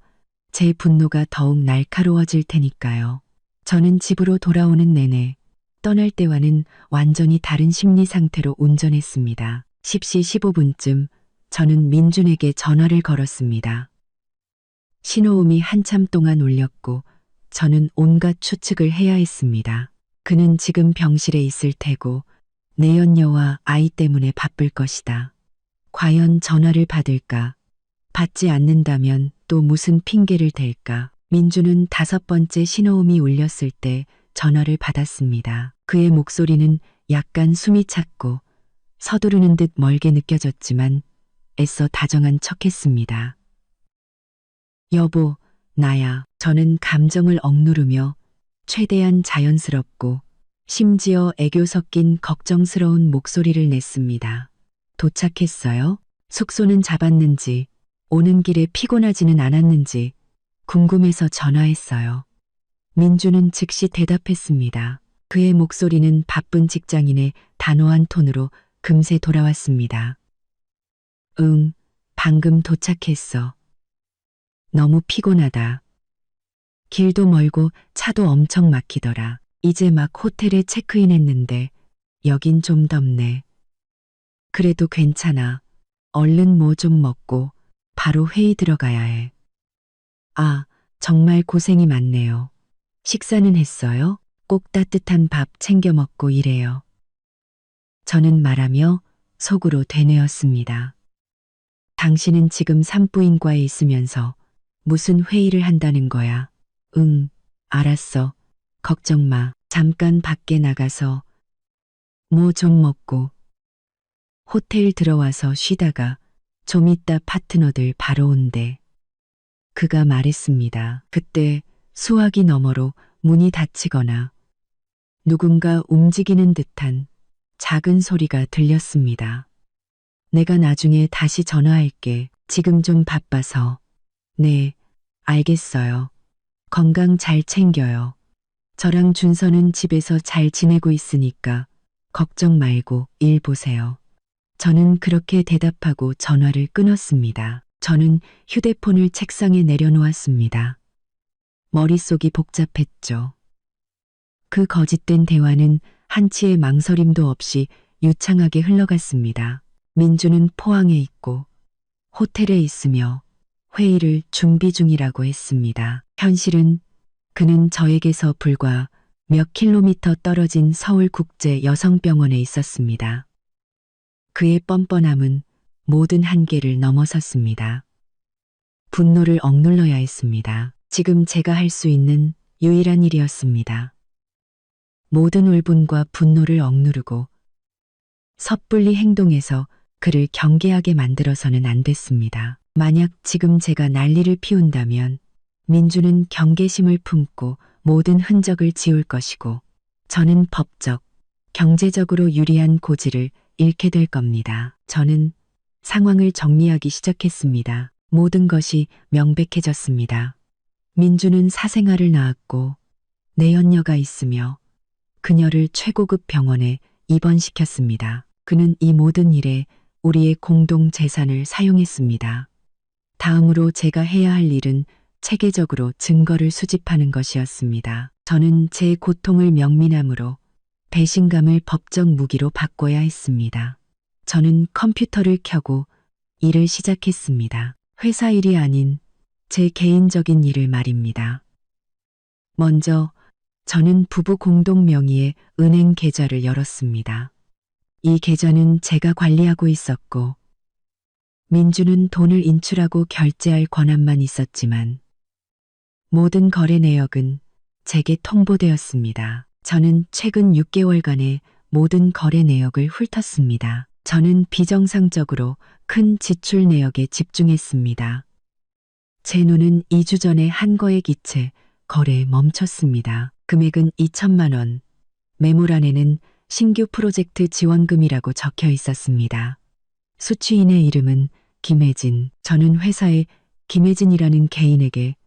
제 분노가 더욱 날카로워질 테니까요. 저는 집으로 돌아오는 내내 떠날 때와는 완전히 다른 심리 상태로 운전했습니다. 10시 15분쯤 저는 민준에게 전화를 걸었습니다. 신호음이 한참 동안 울렸고 저는 온갖 추측을 해야 했습니다. 그는 지금 병실에 있을 테고 내연녀와 아이 때문에 바쁠 것이다. 과연 전화를 받을까? 받지 않는다면 또 무슨 핑계를 댈까? 민준은 5번째 신호음이 울렸을 때 전화를 받았습니다. 그의 목소리는 약간 숨이 찼고 서두르는 듯 멀게 느껴졌지만 애써 다정한 척했습니다. 여보, 나야. 저는 감정을 억누르며 최대한 자연스럽고 심지어 애교 섞인 걱정스러운 목소리를 냈습니다. 도착했어요? 숙소는 잡았는지, 오는 길에 피곤하지는 않았는지 궁금해서 전화했어요. 민준은 즉시 대답했습니다. 그의 목소리는 바쁜 직장인의 단호한 톤으로 금세 돌아왔습니다. 응, 방금 도착했어. 너무 피곤하다. 길도 멀고 차도 엄청 막히더라. 이제 막 호텔에 체크인 했는데 여긴 좀 덥네. 그래도 괜찮아. 얼른 뭐 좀 먹고 바로 회의 들어가야 해. 아, 정말 고생이 많네요. 식사는 했어요? 꼭 따뜻한 밥 챙겨 먹고 일해요. 저는 말하며 속으로 되뇌었습니다. 당신은 지금 산부인과에 있으면서 무슨 회의를 한다는 거야? 응, 알았어. 걱정 마. 잠깐 밖에 나가서 뭐 좀 먹고 호텔 들어와서 쉬다가 좀 이따 파트너들 바로 온대. 그가 말했습니다. 그때 수화기 너머로 문이 닫히거나 누군가 움직이는 듯한 작은 소리가 들렸습니다. 내가 나중에 다시 전화할게. 지금 좀 바빠서. 네, 알겠어요. 건강 잘 챙겨요. 저랑 준서는 집에서 잘 지내고 있으니까 걱정 말고 일 보세요. 저는 그렇게 대답하고 전화를 끊었습니다. 저는 휴대폰을 책상에 내려놓았습니다. 머릿속이 복잡했죠. 그 거짓된 대화는 한치의 망설임도 없이 유창하게 흘러갔습니다. 민주는 포항에 있고 호텔에 있으며 회의를 준비 중이라고 했습니다. 현실은 그는 저에게서 불과 몇 킬로미터 떨어진 서울국제 여성병원에 있었습니다. 그의 뻔뻔함은 모든 한계를 넘어섰습니다. 분노를 억눌러야 했습니다. 지금 제가 할 수 있는 유일한 일이었습니다. 모든 울분과 분노를 억누르고 섣불리 행동해서 그를 경계하게 만들어서는 안 됐습니다. 만약 지금 제가 난리를 피운다면 민주는 경계심을 품고 모든 흔적을 지울 것이고 저는 법적, 경제적으로 유리한 고지를 잃게 될 겁니다. 저는 상황을 정리하기 시작했습니다. 모든 것이 명백해졌습니다. 민주는 사생아를 낳았고 내연녀가 있으며 그녀를 최고급 병원에 입원시켰습니다. 그는 이 모든 일에 우리의 공동 재산을 사용했습니다. 다음으로 제가 해야 할 일은 체계적으로 증거를 수집하는 것이었습니다. 저는 제 고통을 명민함으로 배신감을 법적 무기로 바꿔야 했습니다. 저는 컴퓨터를 켜고 일을 시작했습니다. 회사 일이 아닌 제 개인적인 일을 말입니다. 먼저 저는 부부 공동 명의의 은행 계좌를 열었습니다. 이 계좌는 제가 관리하고 있었고 민주는 돈을 인출하고 결제할 권한만 있었지만 모든 거래 내역은 제게 통보되었습니다. 저는 최근 6개월간의 모든 거래 내역을 훑었습니다. 저는 비정상적으로 큰 지출 내역에 집중했습니다. 제 눈은 2주 전에 한 거액 이체 거래에 멈췄습니다. 금액은 2천만 원. 메모란에는 신규 프로젝트 지원금이라고 적혀 있었습니다. 수취인의 이름은 김혜진. 저는 회사에 김혜진이라는 개인에게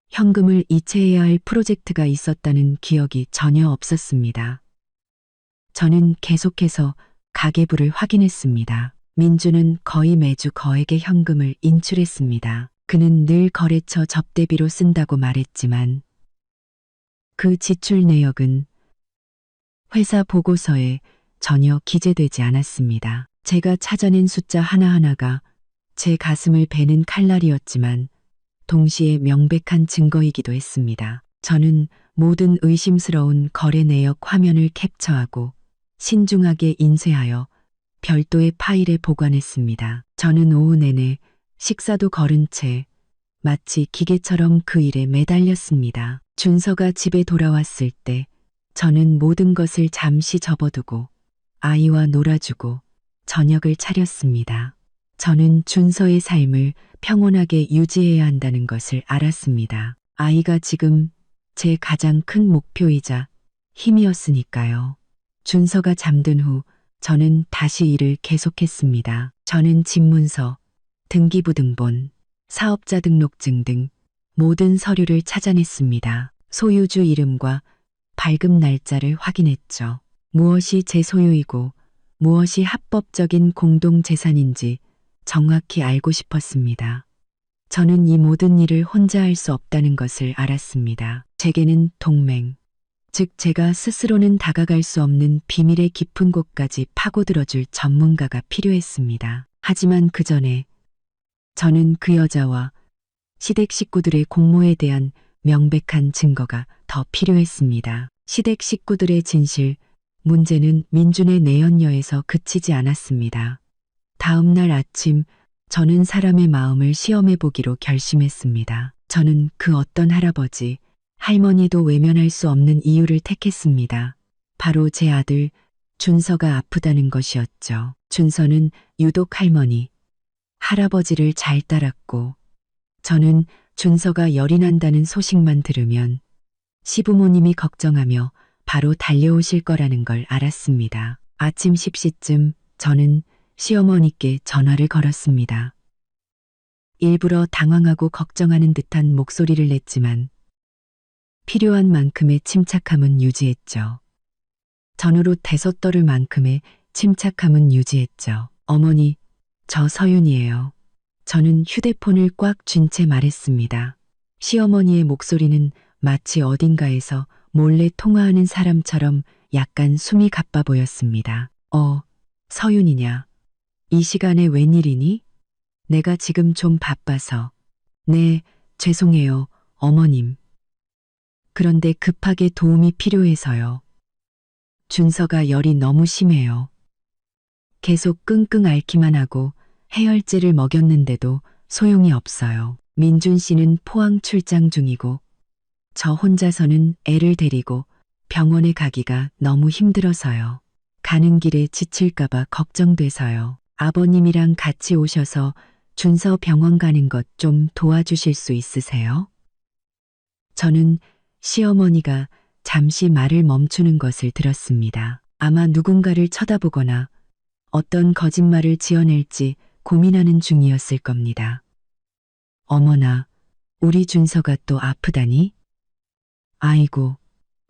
현금을 이체해야 할 프로젝트가 있었다는 기억이 전혀 없었습니다. 저는 계속해서 가계부를 확인했습니다. 민주는 거의 매주 거액의 현금을 인출했습니다. 그는 늘 거래처 접대비로 쓴다고 말했지만 그 지출 내역은 회사 보고서에 전혀 기재되지 않았습니다. 제가 찾아낸 숫자 하나하나가 제 가슴을 베는 칼날이었지만 동시에 명백한 증거이기도 했습니다. 저는 모든 의심스러운 거래 내역 화면을 캡처하고 신중하게 인쇄하여 별도의 파일에 보관했습니다. 저는 오후 내내 식사도 거른 채 마치 기계처럼 그 일에 매달렸습니다. 준서가 집에 돌아왔을 때 저는 모든 것을 잠시 접어두고 아이와 놀아주고 저녁을 차렸습니다. 저는 준서의 삶을 평온하게 유지해야 한다는 것을 알았습니다. 아이가 지금 제 가장 큰 목표이자 힘이었으니까요. 준서가 잠든 후 저는 다시 일을 계속했습니다. 저는 집문서, 등기부등본, 사업자 등록증 등 모든 서류를 찾아냈습니다. 소유주 이름과 발급 날짜를 확인했죠. 무엇이 제 소유이고 무엇이 합법적인 공동재산인지 정확히 알고 싶었습니다. 저는 이 모든 일을 혼자 할 수 없다는 것을 알았습니다. 제게는 동맹, 즉 제가 스스로는 다가갈 수 없는 비밀의 깊은 곳까지 파고들어줄 전문가가 필요했습니다. 하지만 그 전에 저는 그 여자와 시댁 식구들의 공모에 대한 명백한 증거가 더 필요했습니다. 시댁 식구들의 진실, 문제는 민준의 내연녀에서 그치지 않았습니다. 다음 날 아침 저는 사람의 마음을 시험해 보기로 결심했습니다. 저는 그 어떤 할아버지, 할머니도 외면할 수 없는 이유를 택했습니다. 바로 제 아들 준서가 아프다는 것이었죠. 준서는 유독 할머니, 할아버지를 잘 따랐고 저는 준서가 열이 난다는 소식만 들으면 시부모님이 걱정하며 바로 달려오실 거라는 걸 알았습니다. 아침 10시쯤 저는 시어머니께 전화를 걸었습니다. 일부러 당황하고 걱정하는 듯한 목소리를 냈지만 필요한 만큼의 침착함은 유지했죠. 전으로 대서 떨을 만큼의 침착함은 유지했죠. 어머니, 저 서윤이에요. 저는 휴대폰을 꽉 쥔 채 말했습니다. 시어머니의 목소리는 마치 어딘가에서 몰래 통화하는 사람처럼 약간 숨이 가빠 보였습니다. 서윤이냐? 이 시간에 웬일이니? 내가 지금 좀 바빠서. 네, 죄송해요, 어머님. 그런데 급하게 도움이 필요해서요. 준서가 열이 너무 심해요. 계속 끙끙 앓기만 하고 해열제를 먹였는데도 소용이 없어요. 민준 씨는 포항 출장 중이고 저 혼자서는 애를 데리고 병원에 가기가 너무 힘들어서요. 가는 길에 지칠까봐 걱정돼서요. 아버님이랑 같이 오셔서 준서 병원 가는 것 좀 도와주실 수 있으세요? 저는 시어머니가 잠시 말을 멈추는 것을 들었습니다. 아마 누군가를 쳐다보거나 어떤 거짓말을 지어낼지 고민하는 중이었을 겁니다. 어머나, 우리 준서가 또 아프다니? 아이고,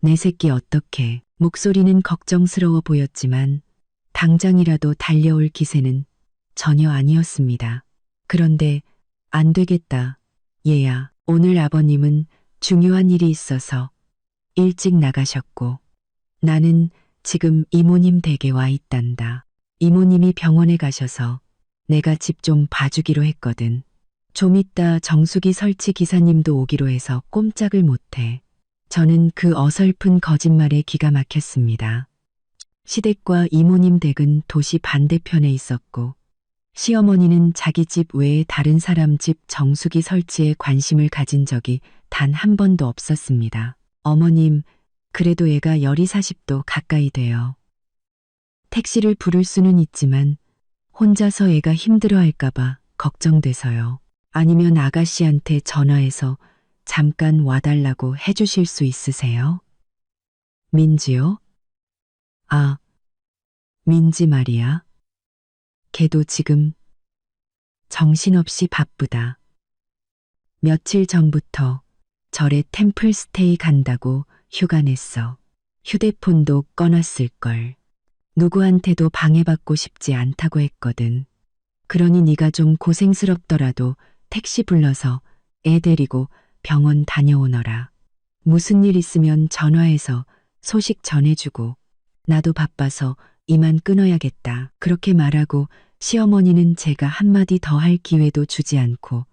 내 새끼 어떡해. 목소리는 걱정스러워 보였지만 당장이라도 달려올 기세는 전혀 아니었습니다. 그런데 안 되겠다. 얘야, 오늘 아버님은 중요한 일이 있어서 일찍 나가셨고 나는 지금 이모님 댁에 와 있단다. 이모님이 병원에 가셔서 내가 집 좀 봐주기로 했거든. 좀 이따 정수기 설치 기사님도 오기로 해서 꼼짝을 못해. 저는 그 어설픈 거짓말에 기가 막혔습니다. 시댁과 이모님 댁은 도시 반대편에 있었고 시어머니는 자기 집 외에 다른 사람 집 정수기 설치에 관심을 가진 적이 단 한 번도 없었습니다. 어머님, 그래도 애가 열이 40도 가까이 돼요. 택시를 부를 수는 있지만 혼자서 애가 힘들어할까봐 걱정돼서요. 아니면 아가씨한테 전화해서 잠깐 와달라고 해주실 수 있으세요? 민지요? 아, 민지 말이야. 걔도 지금 정신없이 바쁘다. 며칠 전부터 절에 템플스테이 간다고 휴가 냈어. 휴대폰도 꺼놨을걸. 누구한테도 방해받고 싶지 않다고 했거든. 그러니 네가 좀 고생스럽더라도 택시 불러서 애 데리고 병원 다녀오너라. 무슨 일 있으면 전화해서 소식 전해주고 나도 바빠서 이만 끊어야겠다. 그렇게 말하고 시어머니는 제가 한마디 더 할 기회도 주지 않고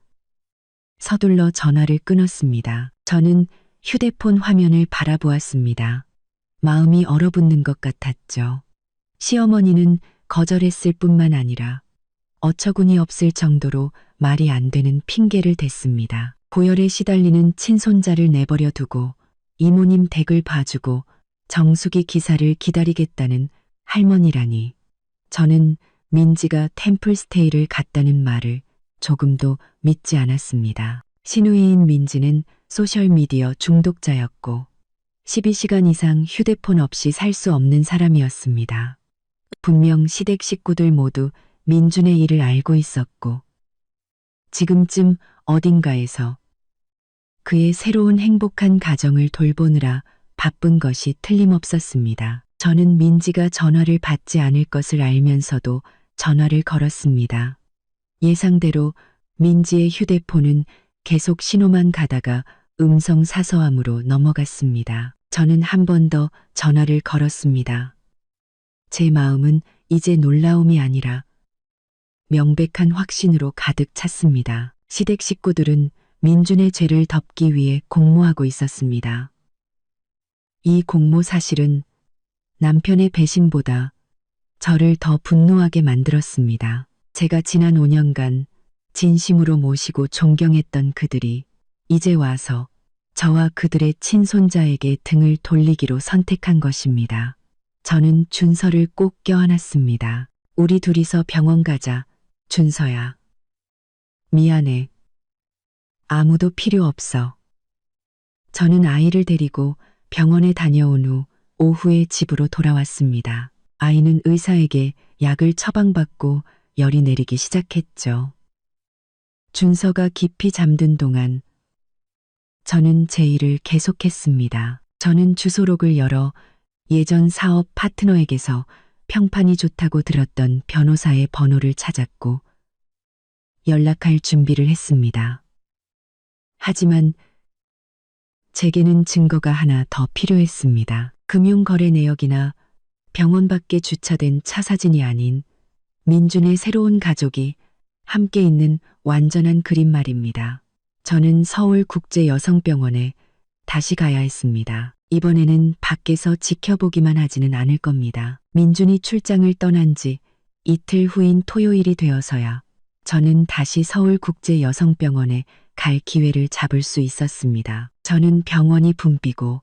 서둘러 전화를 끊었습니다. 저는 휴대폰 화면을 바라보았습니다. 마음이 얼어붙는 것 같았죠. 시어머니는 거절했을 뿐만 아니라 어처구니 없을 정도로 말이 안 되는 핑계를 댔습니다. 고열에 시달리는 친손자를 내버려 두고 이모님 댁을 봐주고 정수기 기사를 기다리겠다는 할머니라니. 저는 민지가 템플스테이를 갔다는 말을 조금도 믿지 않았습니다. 시누이인 민지는 소셜미디어 중독자였고 12시간 이상 휴대폰 없이 살 수 없는 사람이었습니다. 분명 시댁 식구들 모두 민준의 일을 알고 있었고 지금쯤 어딘가에서 그의 새로운 행복한 가정을 돌보느라 바쁜 것이 틀림없었습니다. 저는 민지가 전화를 받지 않을 것을 알면서도 전화를 걸었습니다. 예상대로 민지의 휴대폰은 계속 신호만 가다가 음성 사서함으로 넘어갔습니다. 저는 한 번 더 전화를 걸었습니다. 제 마음은 이제 놀라움이 아니라 명백한 확신으로 가득 찼습니다. 시댁 식구들은 민준의 죄를 덮기 위해 공모하고 있었습니다. 이 공모 사실은 남편의 배신보다 저를 더 분노하게 만들었습니다. 제가 지난 5년간 진심으로 모시고 존경했던 그들이 이제 와서 저와 그들의 친손자에게 등을 돌리기로 선택한 것입니다. 저는 준서를 꼭 껴안았습니다. 우리 둘이서 병원 가자, 준서야. 미안해. 아무도 필요 없어. 저는 아이를 데리고 병원에 다녀온 후 오후에 집으로 돌아왔습니다. 아이는 의사에게 약을 처방받고 열이 내리기 시작했죠. 준서가 깊이 잠든 동안 저는 제 일을 계속했습니다. 저는 주소록을 열어 예전 사업 파트너에게서 평판이 좋다고 들었던 변호사의 번호를 찾았고 연락할 준비를 했습니다. 하지만 제게는 증거가 하나 더 필요했습니다. 금융거래 내역이나 병원 밖에 주차된 차 사진이 아닌 민준의 새로운 가족이 함께 있는 완전한 그림 말입니다. 저는 서울국제여성병원에 다시 가야 했습니다. 이번에는 밖에서 지켜보기만 하지는 않을 겁니다. 민준이 출장을 떠난 지 이틀 후인 토요일이 되어서야 저는 다시 서울국제여성병원에 갈 기회를 잡을 수 있었습니다. 저는 병원이 붐비고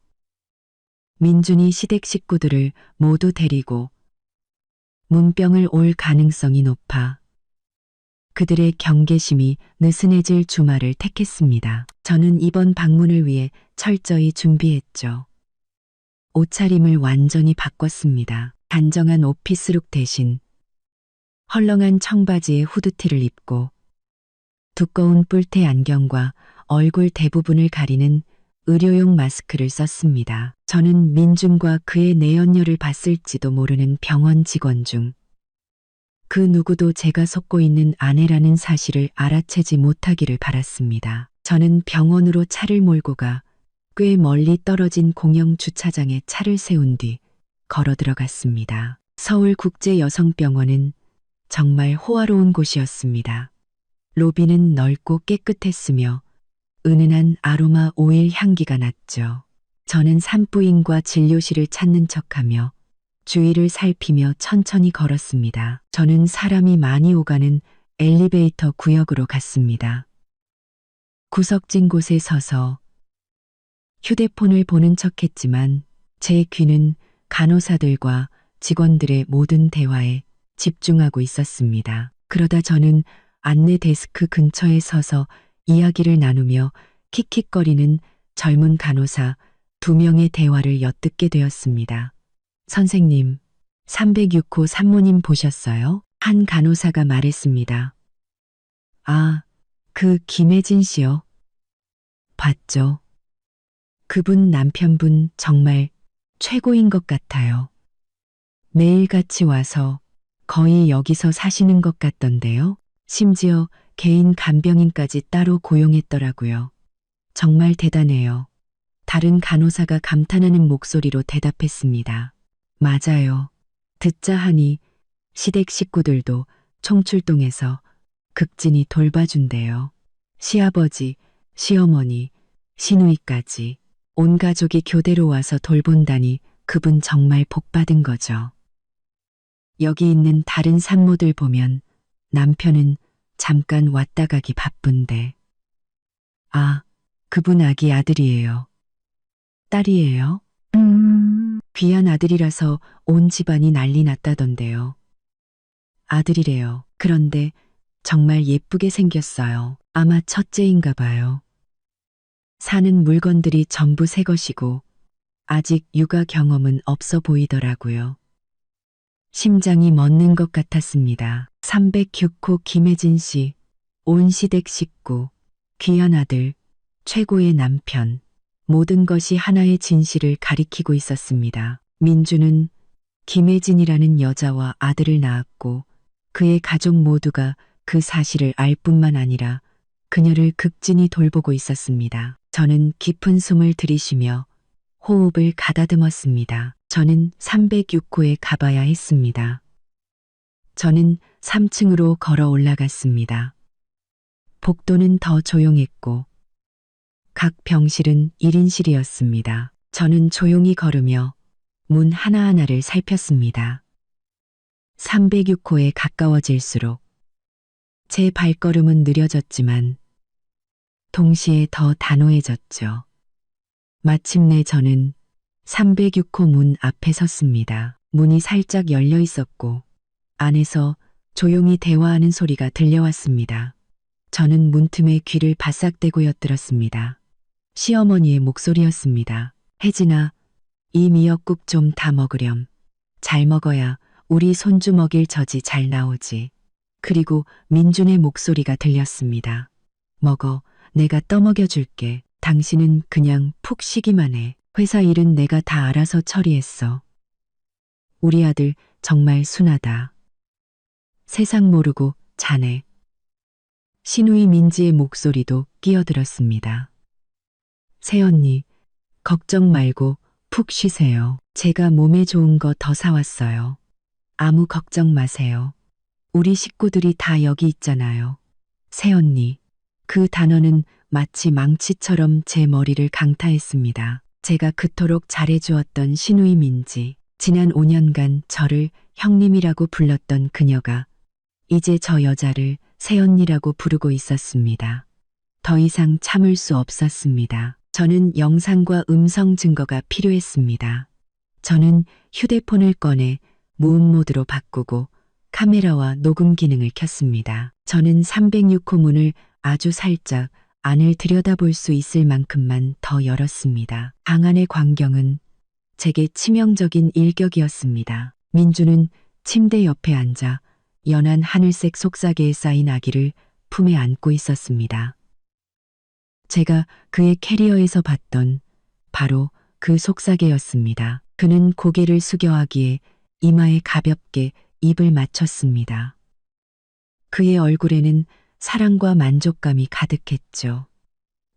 민준이 시댁 식구들을 모두 데리고 문병을 올 가능성이 높아 그들의 경계심이 느슨해질 주말을 택했습니다. 저는 이번 방문을 위해 철저히 준비했죠. 옷차림을 완전히 바꿨습니다. 단정한 오피스룩 대신 헐렁한 청바지에 후드티를 입고 두꺼운 뿔테 안경과 얼굴 대부분을 가리는 의료용 마스크를 썼습니다. 저는 민준과 그의 내연녀를 봤을지도 모르는 병원 직원 중 그 누구도 제가 속고 있는 아내라는 사실을 알아채지 못하기를 바랐습니다. 저는 병원으로 차를 몰고 가 꽤 멀리 떨어진 공영 주차장에 차를 세운 뒤 걸어 들어갔습니다. 서울국제여성병원은 정말 호화로운 곳이었습니다. 로비는 넓고 깨끗했으며 은은한 아로마 오일 향기가 났죠. 저는 산부인과 진료실을 찾는 척하며 주위를 살피며 천천히 걸었습니다. 저는 사람이 많이 오가는 엘리베이터 구역으로 갔습니다. 구석진 곳에 서서 휴대폰을 보는 척했지만 제 귀는 간호사들과 직원들의 모든 대화에 집중하고 있었습니다. 그러다 저는 안내 데스크 근처에 서서 이야기를 나누며 킥킥거리는 젊은 간호사 2명의 대화를 엿듣게 되었습니다. 선생님, 306호 산모님 보셨어요? 한 간호사가 말했습니다. 아, 그 김혜진 씨요. 봤죠. 그분 남편분 정말 최고인 것 같아요. 매일같이 와서 거의 여기서 사시는 것 같던데요. 심지어 개인 간병인까지 따로 고용했더라고요. 정말 대단해요. 다른 간호사가 감탄하는 목소리로 대답했습니다. 맞아요. 듣자 하니 시댁 식구들도 총출동해서 극진히 돌봐준대요. 시아버지, 시어머니, 시누이까지 온 가족이 교대로 와서 돌본다니 그분 정말 복받은 거죠. 여기 있는 다른 산모들 보면 남편은 잠깐 왔다 가기 바쁜데. 아, 그분 아기 아들이에요. 딸이에요? 귀한 아들이라서 온 집안이 난리 났다던데요. 아들이래요. 그런데 정말 예쁘게 생겼어요. 아마 첫째인가 봐요. 사는 물건들이 전부 새 것이고 아직 육아 경험은 없어 보이더라고요. 심장이 멎는 것 같았습니다. 306호 김혜진 씨, 온 시댁 식구, 귀한 아들, 최고의 남편, 모든 것이 하나의 진실을 가리키고 있었습니다. 민주는 김혜진이라는 여자와 아들을 낳았고 그의 가족 모두가 그 사실을 알 뿐만 아니라 그녀를 극진히 돌보고 있었습니다. 저는 깊은 숨을 들이쉬며 호흡을 가다듬었습니다. 저는 306호에 가봐야 했습니다. 저는 3층으로 걸어 올라갔습니다. 복도는 더 조용했고 각 병실은 1인실이었습니다. 저는 조용히 걸으며 문 하나하나를 살폈습니다. 306호에 가까워질수록 제 발걸음은 느려졌지만 동시에 더 단호해졌죠. 마침내 저는 306호 문 앞에 섰습니다. 문이 살짝 열려 있었고 안에서 조용히 대화하는 소리가 들려왔습니다. 저는 문틈에 귀를 바싹대고 엿들었습니다. 시어머니의 목소리였습니다. 혜진아, 이 미역국 좀 다 먹으렴. 잘 먹어야 우리 손주 먹일 젖이 잘 나오지. 그리고 민준의 목소리가 들렸습니다. 먹어, 내가 떠먹여줄게. 당신은 그냥 푹 쉬기만 해. 회사 일은 내가 다 알아서 처리했어. 우리 아들 정말 순하다. 세상 모르고 자네. 시누이 민지의 목소리도 끼어들었습니다. 새언니, 걱정 말고 푹 쉬세요. 제가 몸에 좋은 거 더 사왔어요. 아무 걱정 마세요. 우리 식구들이 다 여기 있잖아요. 새언니. 그 단어는 마치 망치처럼 제 머리를 강타했습니다. 제가 그토록 잘해주었던 시누이 민지, 지난 5년간 저를 형님이라고 불렀던 그녀가 이제 저 여자를 새언니라고 부르고 있었습니다. 더 이상 참을 수 없었습니다. 저는 영상과 음성 증거가 필요했습니다. 저는 휴대폰을 꺼내 무음 모드로 바꾸고 카메라와 녹음 기능을 켰습니다. 저는 306호 문을 아주 살짝 안을 들여다볼 수 있을 만큼만 더 열었습니다. 방 안의 광경은 제게 치명적인 일격이었습니다. 민주는 침대 옆에 앉아 연한 하늘색 속삭이에 쌓인 아기를 품에 안고 있었습니다. 제가 그의 캐리어에서 봤던 바로 그 속삭이였습니다. 그는 고개를 숙여 아기의 이마에 가볍게 입을 맞췄습니다. 그의 얼굴에는 사랑과 만족감이 가득했죠.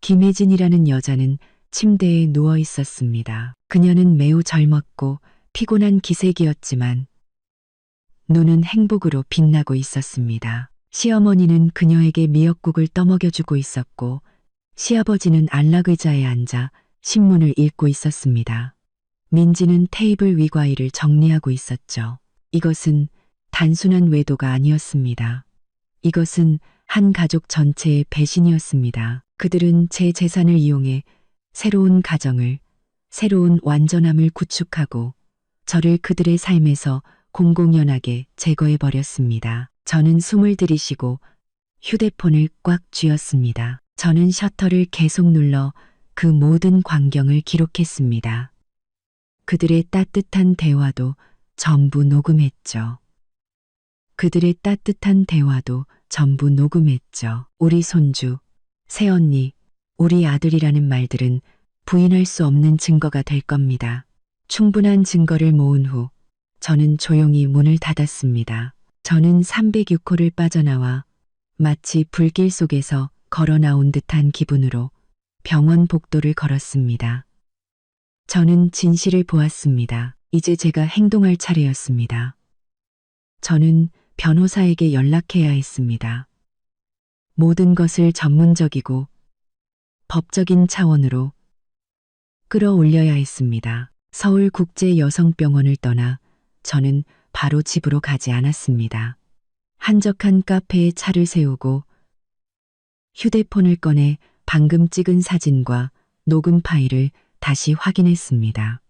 김혜진이라는 여자는 침대에 누워 있었습니다. 그녀는 매우 젊었고 피곤한 기색이었지만 눈은 행복으로 빛나고 있었습니다. 시어머니는 그녀에게 미역국을 떠먹여주고 있었고 시아버지는 안락의자에 앉아 신문을 읽고 있었습니다. 민지는 테이블 위 과일을 정리하고 있었죠. 이것은 단순한 외도가 아니었습니다. 이것은 한 가족 전체의 배신이었습니다. 그들은 제 재산을 이용해 새로운 가정을, 새로운 완전함을 구축하고 저를 그들의 삶에서 공공연하게 제거해 버렸습니다. 저는 숨을 들이쉬고 휴대폰을 꽉 쥐었습니다. 저는 셔터를 계속 눌러 그 모든 광경을 기록했습니다. 그들의 따뜻한 대화도 전부 녹음했죠. 그들의 따뜻한 대화도 전부 녹음했죠. 우리 손주, 새언니, 우리 아들이라는 말들은 부인할 수 없는 증거가 될 겁니다. 충분한 증거를 모은 후 저는 조용히 문을 닫았습니다. 저는 306호를 빠져나와 마치 불길 속에서 걸어 나온 듯한 기분으로 병원 복도를 걸었습니다. 저는 진실을 보았습니다. 이제 제가 행동할 차례였습니다. 저는 변호사에게 연락해야 했습니다. 모든 것을 전문적이고 법적인 차원으로 끌어올려야 했습니다. 서울국제여성병원을 떠나 저는 바로 집으로 가지 않았습니다. 한적한 카페에 차를 세우고 휴대폰을 꺼내 방금 찍은 사진과 녹음 파일을 다시 확인했습니다.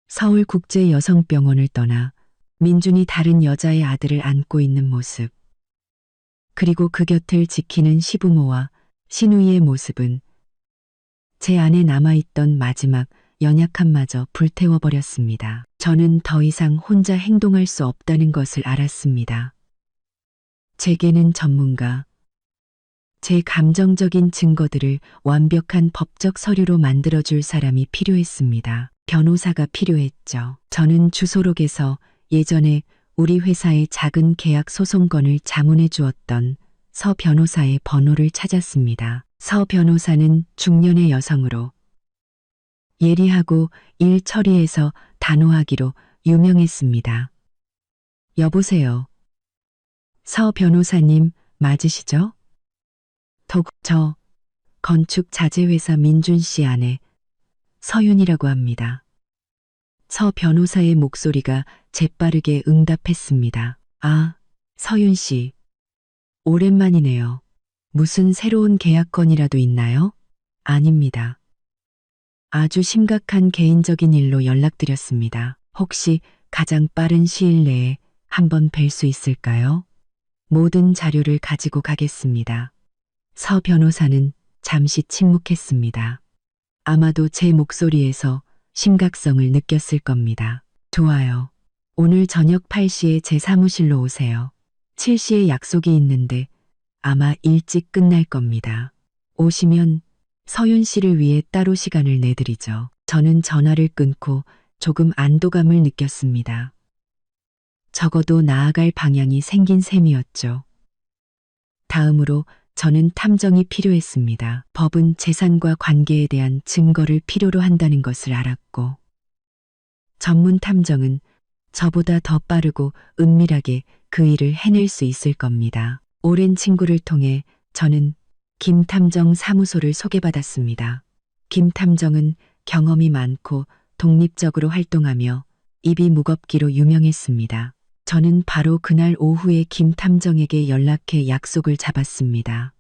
서울국제여성병원을 떠나 민준이 다른 여자의 아들을 안고 있는 모습, 그리고 그 곁을 지키는 시부모와 시누이의 모습은 제 안에 남아있던 마지막 연약함마저 불태워버렸습니다. 저는 더 이상 혼자 행동할 수 없다는 것을 알았습니다. 제게는 전문가, 제 감정적인 증거들을 완벽한 법적 서류로 만들어줄 사람이 필요했습니다. 변호사가 필요했죠. 저는 주소록에서 예전에 우리 회사의 작은 계약 소송건을 자문해 주었던 서 변호사의 번호를 찾았습니다. 서 변호사는 중년의 여성으로 예리하고 일 처리에서 단호하기로 유명했습니다. 여보세요. 서 변호사님 맞으시죠? 저 건축자재회사 민준 씨 아내 서윤이라고 합니다. 서 변호사의 목소리가 재빠르게 응답했습니다. 아, 서윤 씨. 오랜만이네요. 무슨 새로운 계약건이라도 있나요? 아닙니다. 아주 심각한 개인적인 일로 연락드렸습니다. 혹시 가장 빠른 시일 내에 한번 뵐 수 있을까요? 모든 자료를 가지고 가겠습니다. 서 변호사는 잠시 침묵했습니다. 아마도 제 목소리에서 심각성을 느꼈을 겁니다. 좋아요. 오늘 저녁 8시에 제 사무실로 오세요. 7시에 약속이 있는데 아마 일찍 끝날 겁니다. 오시면 서윤 씨를 위해 따로 시간을 내드리죠. 저는 전화를 끊고 조금 안도감을 느꼈습니다. 적어도 나아갈 방향이 생긴 셈이었죠. 다음으로 저는 탐정이 필요했습니다. 법은 재산과 관계에 대한 증거를 필요로 한다는 것을 알았고, 전문 탐정은 저보다 더 빠르고 은밀하게 그 일을 해낼 수 있을 겁니다. 오랜 친구를 통해 저는 김 탐정 사무소를 소개받았습니다. 김 탐정은 경험이 많고 독립적으로 활동하며 입이 무겁기로 유명했습니다. 저는 바로 그날 오후에 김 탐정에게 연락해 약속을 잡았습니다.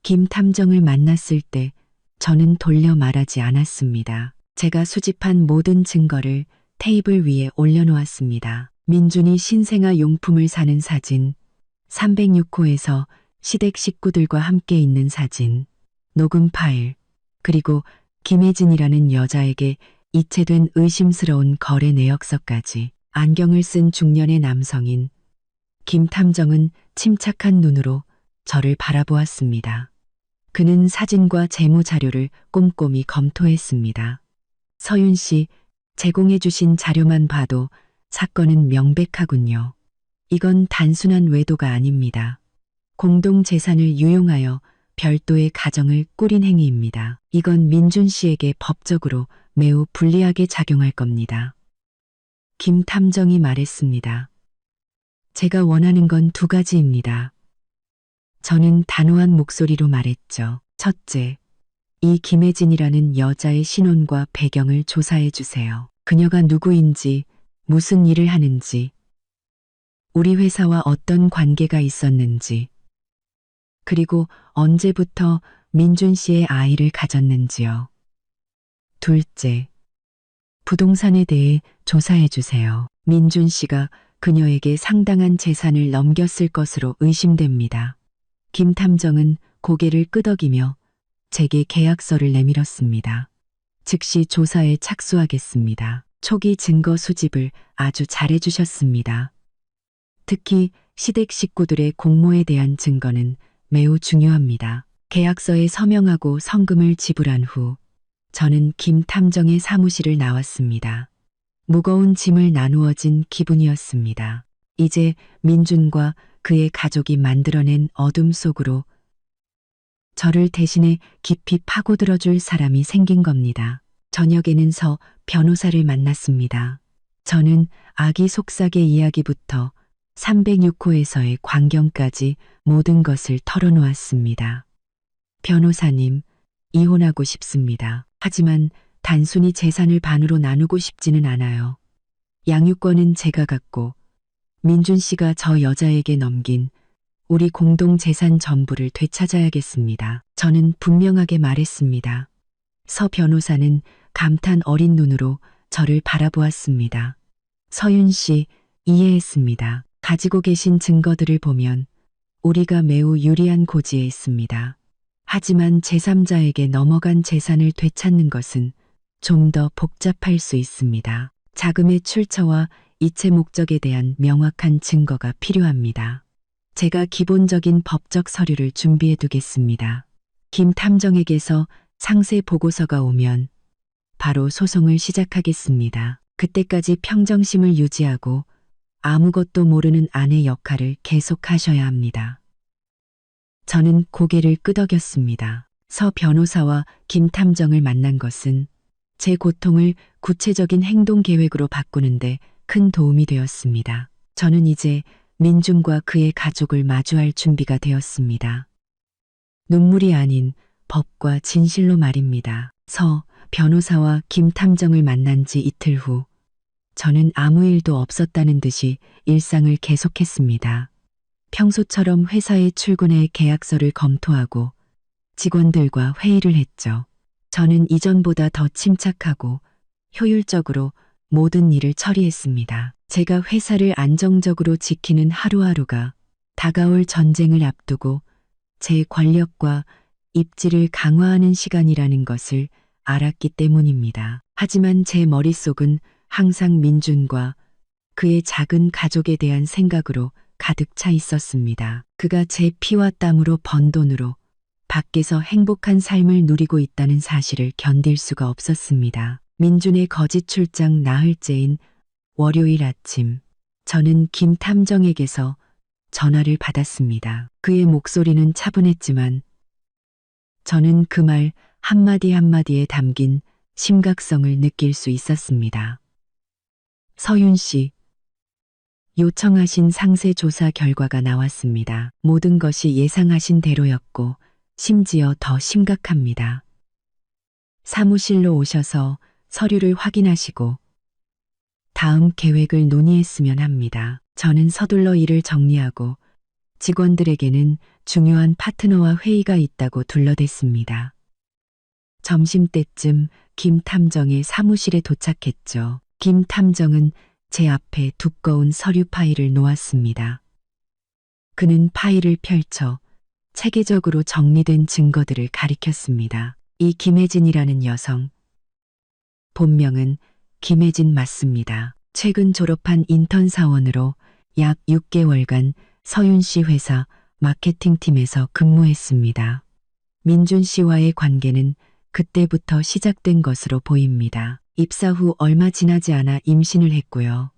김 탐정을 만났을 때 저는 돌려 말하지 않았습니다. 제가 수집한 모든 증거를 테이블 위에 올려놓았습니다. 민준이 신생아 용품을 사는 사진, 306호에서 시댁 식구들과 함께 있는 사진, 녹음 파일, 그리고 김혜진이라는 여자에게 이체된 의심스러운 거래 내역서까지. 안경을 쓴 중년의 남성인 김 탐정은 침착한 눈으로 저를 바라보았습니다. 그는 사진과 재무 자료를 꼼꼼히 검토했습니다. 서윤 씨, 제공해 주신 자료만 봐도 사건은 명백하군요. 이건 단순한 외도가 아닙니다. 공동 재산을 유용하여 별도의 가정을 꾸린 행위입니다. 이건 민준 씨에게 법적으로 매우 불리하게 작용할 겁니다. 김 탐정이 말했습니다. 제가 원하는 건 두 가지입니다. 저는 단호한 목소리로 말했죠. 첫째, 이 김혜진이라는 여자의 신원과 배경을 조사해 주세요. 그녀가 누구인지, 무슨 일을 하는지, 우리 회사와 어떤 관계가 있었는지, 그리고 언제부터 민준 씨의 아이를 가졌는지요. 둘째, 부동산에 대해 조사해 주세요. 민준 씨가 그녀에게 상당한 재산을 넘겼을 것으로 의심됩니다. 김 탐정은 고개를 끄덕이며 제게 계약서를 내밀었습니다. 즉시 조사에 착수하겠습니다. 초기 증거 수집을 아주 잘해 주셨습니다. 특히 시댁 식구들의 공모에 대한 증거는 매우 중요합니다. 계약서에 서명하고 성금을 지불한 후 저는 김 탐정의 사무실을 나왔습니다. 무거운 짐을 나누어진 기분이었습니다. 이제 민준과 그의 가족이 만들어낸 어둠 속으로 저를 대신해 깊이 파고들어줄 사람이 생긴 겁니다. 저녁에는 서 변호사를 만났습니다. 저는 아기 속삭의 이야기부터 306호에서의 광경까지 모든 것을 털어놓았습니다. 변호사님, 이혼하고 싶습니다. 하지만 단순히 재산을 반으로 나누고 싶지는 않아요. 양육권은 제가 갖고 민준 씨가 저 여자에게 넘긴 우리 공동 재산 전부를 되찾아야겠습니다. 저는 분명하게 말했습니다. 서 변호사는 감탄 어린 눈으로 저를 바라보았습니다. 서윤 씨, 이해했습니다. 가지고 계신 증거들을 보면 우리가 매우 유리한 고지에 있습니다. 하지만 제3자에게 넘어간 재산을 되찾는 것은 좀 더 복잡할 수 있습니다. 자금의 출처와 이체 목적에 대한 명확한 증거가 필요합니다. 제가 기본적인 법적 서류를 준비해 두겠습니다. 김 탐정에게서 상세 보고서가 오면 바로 소송을 시작하겠습니다. 그때까지 평정심을 유지하고 아무것도 모르는 아내 역할을 계속하셔야 합니다. 저는 고개를 끄덕였습니다. 서 변호사와 김 탐정을 만난 것은 제 고통을 구체적인 행동 계획으로 바꾸는데 큰 도움이 되었습니다. 저는 이제 민준과 그의 가족을 마주할 준비가 되었습니다. 눈물이 아닌 법과 진실로 말입니다. 서 변호사와 김 탐정을 만난 지 이틀 후 저는 아무 일도 없었다는 듯이 일상을 계속했습니다. 평소처럼 회사에 출근해 계약서를 검토하고 직원들과 회의를 했죠. 저는 이전보다 더 침착하고 효율적으로 모든 일을 처리했습니다. 제가 회사를 안정적으로 지키는 하루하루가 다가올 전쟁을 앞두고 제 권력과 입지를 강화하는 시간이라는 것을 알았기 때문입니다. 하지만 제 머릿속은 항상 민준과 그의 작은 가족에 대한 생각으로 가득 차 있었습니다. 그가 제 피와 땀으로 번 돈으로 밖에서 행복한 삶을 누리고 있다는 사실을 견딜 수가 없었습니다. 민준의 거짓 출장 나흘째인 월요일 아침, 저는 김 탐정에게서 전화를 받았습니다. 그의 목소리는 차분했지만 저는 그 말 한마디 한마디에 담긴 심각성을 느낄 수 있었습니다. 서윤 씨, 요청하신 상세 조사 결과가 나왔습니다. 모든 것이 예상하신 대로였고 심지어 더 심각합니다. 사무실로 오셔서 서류를 확인하시고 다음 계획을 논의했으면 합니다. 저는 서둘러 일을 정리하고 직원들에게는 중요한 파트너와 회의가 있다고 둘러댔습니다. 점심때쯤 김 탐정의 사무실에 도착했죠. 김 탐정은 제 앞에 두꺼운 서류 파일을 놓았습니다. 그는 파일을 펼쳐 체계적으로 정리된 증거들을 가리켰습니다. 이 김혜진이라는 여성, 본명은 김혜진 맞습니다. 최근 졸업한 인턴 사원으로 약 6개월간 서윤 씨 회사 마케팅팀에서 근무했습니다. 민준 씨와의 관계는 그때부터 시작된 것으로 보입니다. 입사 후 얼마 지나지 않아 임신을 했고요.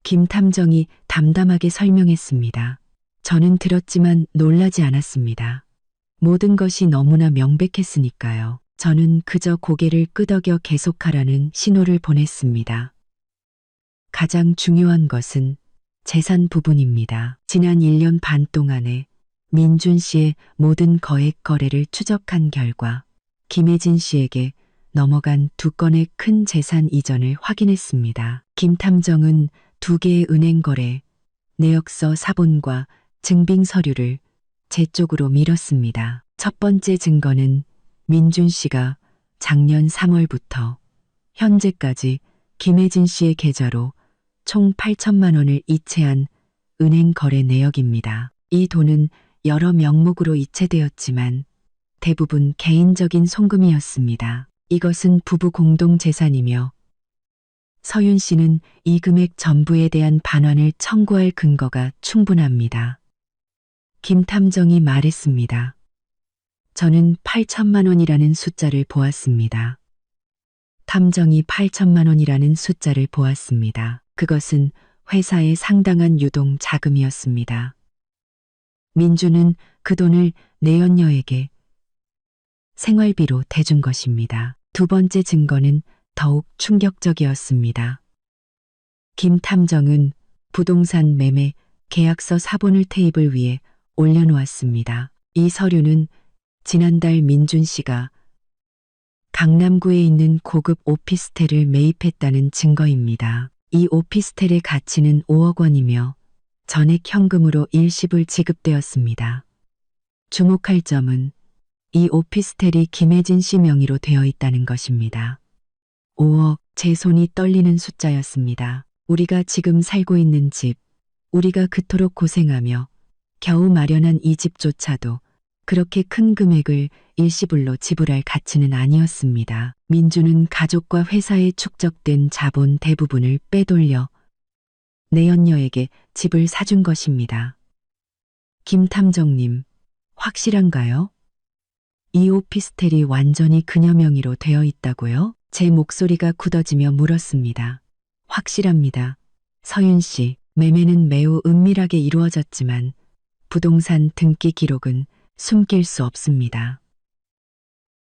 김 탐정이 담담하게 설명했습니다. 저는 들었지만 놀라지 않았습니다. 모든 것이 너무나 명백했으니까요. 저는 그저 고개를 끄덕여 계속하라는 신호를 보냈습니다. 가장 중요한 것은 재산 부분입니다. 지난 1년 반 동안에 민준 씨의 모든 거액 거래를 추적한 결과 김혜진 씨에게 넘어간 2건의 큰 재산 이전을 확인했습니다. 김 탐정은 2개의 은행 거래, 내역서 사본과 증빙 서류를 제 쪽으로 밀었습니다. 첫 번째 증거는 민준 씨가 작년 3월부터 현재까지 김혜진 씨의 계좌로 총 8천만 원을 이체한 은행 거래 내역입니다. 이 돈은 여러 명목으로 이체되었지만 대부분 개인적인 송금이었습니다. 이것은 부부 공동 재산이며 서윤 씨는 이 금액 전부에 대한 반환을 청구할 근거가 충분합니다. 김 탐정이 말했습니다. 저는 8천만 원이라는 숫자를 보았습니다. 탐정이 8천만 원이라는 숫자를 보았습니다. 그것은 회사의 상당한 유동 자금이었습니다. 민주는 그 돈을 내연녀에게 생활비로 대준 것입니다. 2번째 증거는 더욱 충격적이었습니다. 김 탐정은 부동산 매매 계약서 사본을 테이블 위에 올려놓았습니다. 이 서류는 지난달 민준 씨가 강남구에 있는 고급 오피스텔을 매입했다는 증거입니다. 이 오피스텔의 가치는 5억 원이며 전액 현금으로 일시불 지급되었습니다. 주목할 점은 이 오피스텔이 김혜진 씨 명의로 되어 있다는 것입니다. 5억, 제 손이 떨리는 숫자였습니다. 우리가 지금 살고 있는 집, 우리가 그토록 고생하며 겨우 마련한 이 집조차도 그렇게 큰 금액을 일시불로 지불할 가치는 아니었습니다. 민주는 가족과 회사에 축적된 자본 대부분을 빼돌려 내연녀에게 집을 사준 것입니다. 김 탐정님, 확실한가요? 이 오피스텔이 완전히 그녀 명의로 되어 있다고요? 제 목소리가 굳어지며 물었습니다. 확실합니다. 서윤 씨, 매매는 매우 은밀하게 이루어졌지만 부동산 등기 기록은 숨길 수 없습니다.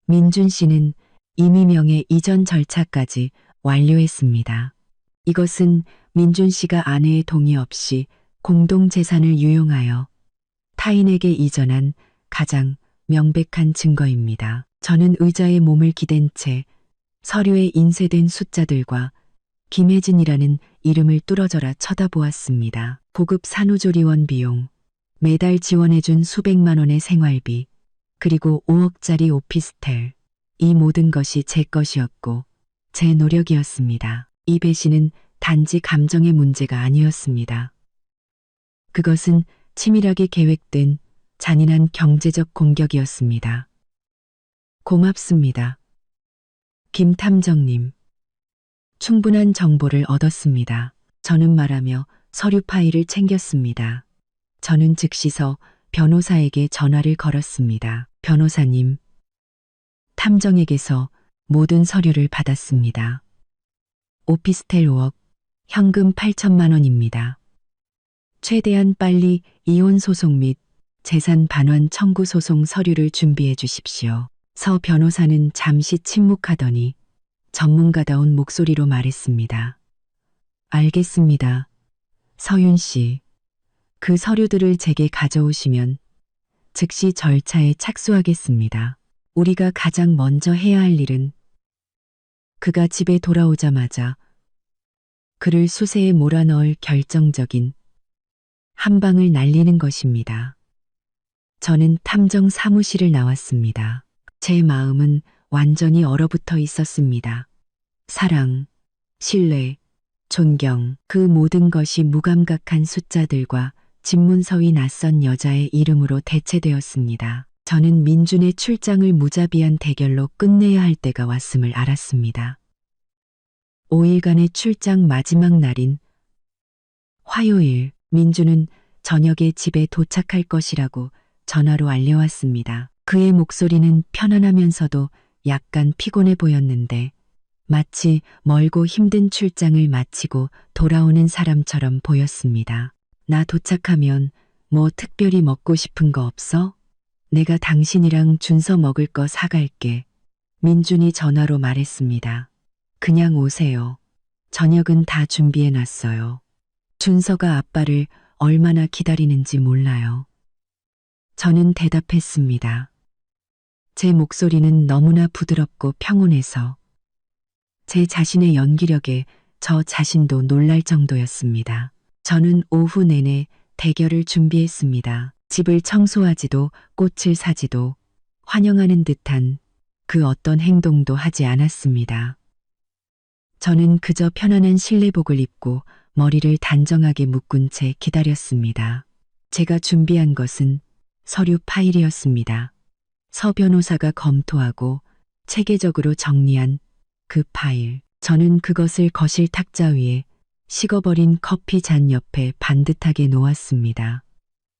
민준 씨는 임의명의 이전 절차까지 완료했습니다. 이것은 민준 씨가 아내의 동의 없이 공동재산을 유용하여 타인에게 이전한 가장 명백한 증거입니다. 저는 의자에 몸을 기댄 채 서류에 인쇄된 숫자들과 김혜진이라는 이름을 뚫어져라 쳐다보았습니다. 고급 산후조리원 비용, 매달 지원해준 수백만 원의 생활비, 그리고 5억짜리 오피스텔. 이 모든 것이 제 것이었고 제 노력이었습니다. 이 배신은 단지 감정의 문제가 아니었습니다. 그것은 치밀하게 계획된 잔인한 경제적 공격이었습니다. 고맙습니다. 김 탐정님. 충분한 정보를 얻었습니다. 저는 말하며 서류 파일을 챙겼습니다. 저는 즉시서 변호사에게 전화를 걸었습니다. 변호사님, 탐정에게서 모든 서류를 받았습니다. 오피스텔 5억, 현금 8천만 원입니다. 최대한 빨리 이혼 소송 및 재산 반환 청구 소송 서류를 준비해 주십시오. 서 변호사는 잠시 침묵하더니 전문가다운 목소리로 말했습니다. 알겠습니다. 서윤 씨, 그 서류들을 제게 가져오시면 즉시 절차에 착수하겠습니다. 우리가 가장 먼저 해야 할 일은 그가 집에 돌아오자마자 그를 수세에 몰아넣을 결정적인 한 방을 날리는 것입니다. 저는 탐정 사무실을 나왔습니다. 제 마음은 완전히 얼어붙어 있었습니다. 사랑, 신뢰, 존경, 그 모든 것이 무감각한 숫자들과 집문서 위 낯선 여자의 이름으로 대체되었습니다. 저는 민준의 출장을 무자비한 대결로 끝내야 할 때가 왔음을 알았습니다. 5일간의 출장 마지막 날인 화요일, 민준은 저녁에 집에 도착할 것이라고 전화로 알려왔습니다. 그의 목소리는 편안하면서도 약간 피곤해 보였는데 마치 멀고 힘든 출장을 마치고 돌아오는 사람처럼 보였습니다. 나 도착하면 뭐 특별히 먹고 싶은 거 없어? 내가 당신이랑 준서 먹을 거 사갈게. 민준이 전화로 말했습니다. 그냥 오세요. 저녁은 다 준비해 놨어요. 준서가 아빠를 얼마나 기다리는지 몰라요. 저는 대답했습니다. 제 목소리는 너무나 부드럽고 평온해서 제 자신의 연기력에 저 자신도 놀랄 정도였습니다. 저는 오후 내내 대결을 준비했습니다. 집을 청소하지도 꽃을 사지도 환영하는 듯한 그 어떤 행동도 하지 않았습니다. 저는 그저 편안한 실내복을 입고 머리를 단정하게 묶은 채 기다렸습니다. 제가 준비한 것은 서류 파일이었습니다. 서 변호사가 검토하고 체계적으로 정리한 그 파일. 저는 그것을 거실 탁자 위에 식어버린 커피 잔 옆에 반듯하게 놓았습니다.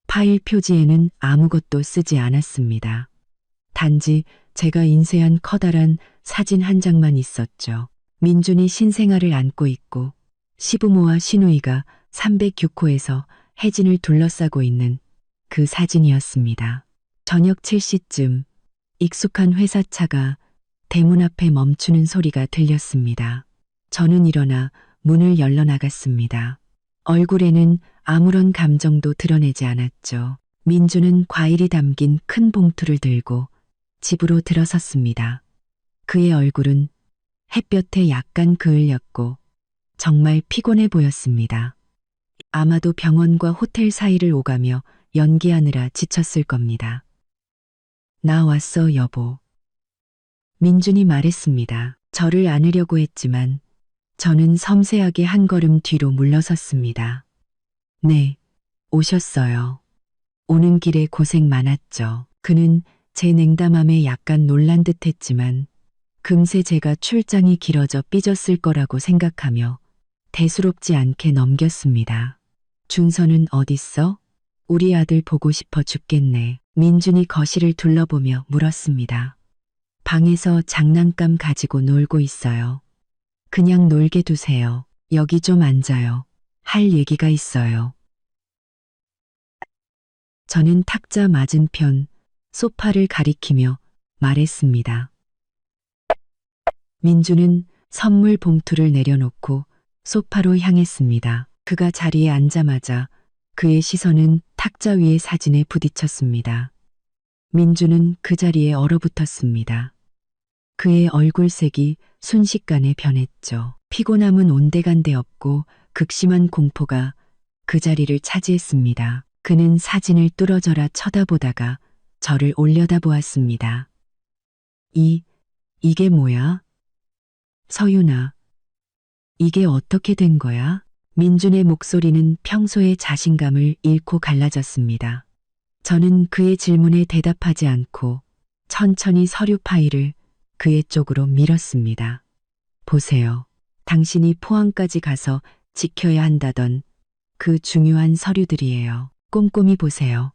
파일 표지에는 아무것도 쓰지 않았습니다. 단지 제가 인쇄한 커다란 사진 한 장만 있었죠. 민준이 신생아를 안고 있고 시부모와 시누이가 306호에서 혜진을 둘러싸고 있는 그 사진이었습니다. 저녁 7시쯤 익숙한 회사차가 대문 앞에 멈추는 소리가 들렸습니다. 저는 일어나 문을 열러 나갔습니다. 얼굴에는 아무런 감정도 드러내지 않았죠. 민주는 과일이 담긴 큰 봉투를 들고 집으로 들어섰습니다. 그의 얼굴은 햇볕에 약간 그을렸고 정말 피곤해 보였습니다. 아마도 병원과 호텔 사이를 오가며 연기하느라 지쳤을 겁니다. 나 왔어, 여보. 민준이 말했습니다. 저를 안으려고 했지만 저는 섬세하게 한 걸음 뒤로 물러섰습니다. 네, 오셨어요. 오는 길에 고생 많았죠. 그는 제 냉담함에 약간 놀란 듯 했지만 금세 제가 출장이 길어져 삐졌을 거라고 생각하며 대수롭지 않게 넘겼습니다. 준서는 어딨어? 우리 아들 보고 싶어 죽겠네. 민준이 거실을 둘러보며 물었습니다. 방에서 장난감 가지고 놀고 있어요. 그냥 놀게 두세요. 여기 좀 앉아요. 할 얘기가 있어요. 저는 탁자 맞은편 소파를 가리키며 말했습니다. 민주는 선물 봉투를 내려놓고 소파로 향했습니다. 그가 자리에 앉자마자 그의 시선은 탁자 위의 사진에 부딪혔습니다. 민주는 그 자리에 얼어붙었습니다. 그의 얼굴색이 순식간에 변했죠. 피곤함은 온데간데 없고 극심한 공포가 그 자리를 차지했습니다. 그는 사진을 뚫어져라 쳐다보다가 저를 올려다보았습니다. 이게 뭐야? 서윤아, 이게 어떻게 된 거야? 민준의 목소리는 평소의 자신감을 잃고 갈라졌습니다. 저는 그의 질문에 대답하지 않고 천천히 서류 파일을 그의 쪽으로 밀었습니다. 보세요. 당신이 포항까지 가서 지켜야 한다던 그 중요한 서류들이에요. 꼼꼼히 보세요.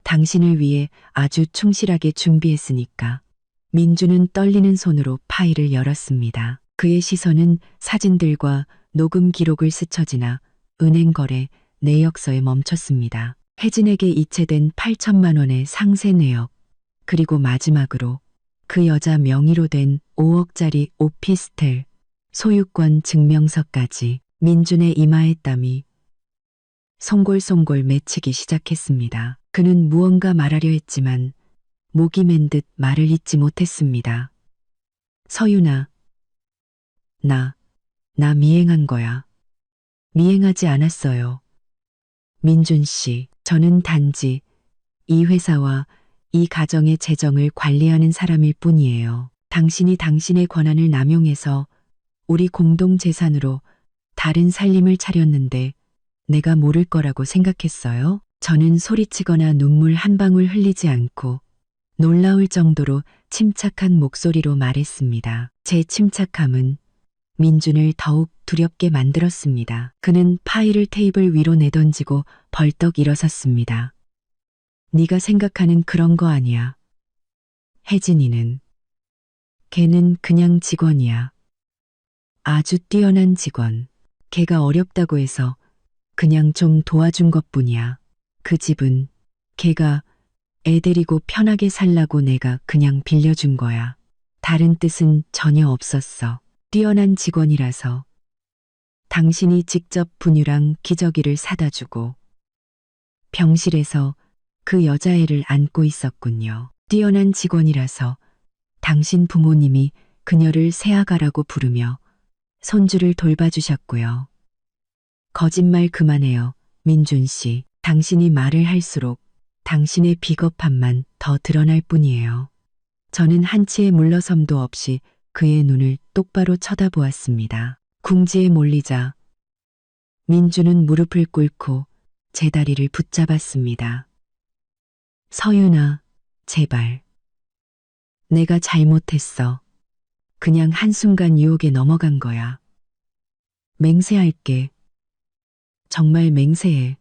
당신을 위해 아주 충실하게 준비했으니까. 민주는 떨리는 손으로 파일을 열었습니다. 그의 시선은 사진들과 녹음 기록을 스쳐 지나 은행 거래 내역서에 멈췄습니다. 혜진에게 이체된 8천만 원의 상세 내역, 그리고 마지막으로 그 여자 명의로 된 5억짜리 오피스텔 소유권 증명서까지. 민준의 이마에 땀이 송골송골 맺히기 시작했습니다. 그는 무언가 말하려 했지만 목이 맨 듯 말을 잇지 못했습니다. 서윤아, 나 미행한 거야. 미행하지 않았어요. 민준 씨, 저는 단지 이 회사와 이 가정의 재정을 관리하는 사람일 뿐이에요. 당신이 당신의 권한을 남용해서 우리 공동 재산으로 다른 살림을 차렸는데 내가 모를 거라고 생각했어요? 저는 소리치거나 눈물 한 방울 흘리지 않고 놀라울 정도로 침착한 목소리로 말했습니다. 제 침착함은 민준을 더욱 두렵게 만들었습니다. 그는 파일을 테이블 위로 내던지고 벌떡 일어섰습니다. 네가 생각하는 그런 거 아니야. 혜진이는. 걔는 그냥 직원이야. 아주 뛰어난 직원. 걔가 어렵다고 해서 그냥 좀 도와준 것뿐이야. 그 집은 걔가 애 데리고 편하게 살라고 내가 그냥 빌려준 거야. 다른 뜻은 전혀 없었어. 뛰어난 직원이라서 당신이 직접 분유랑 기저귀를 사다 주고 병실에서 그 여자애를 안고 있었군요. 뛰어난 직원이라서 당신 부모님이 그녀를 새아가라고 부르며 손주를 돌봐주셨고요. 거짓말 그만해요, 민준 씨. 당신이 말을 할수록 당신의 비겁함만 더 드러날 뿐이에요. 저는 한치의 물러섬도 없이 그의 눈을 똑바로 쳐다보았습니다. 궁지에 몰리자 민주는 무릎을 꿇고 제 다리를 붙잡았습니다. 서윤아, 제발. 내가 잘못했어. 그냥 한순간 유혹에 넘어간 거야. 맹세할게. 정말 맹세해.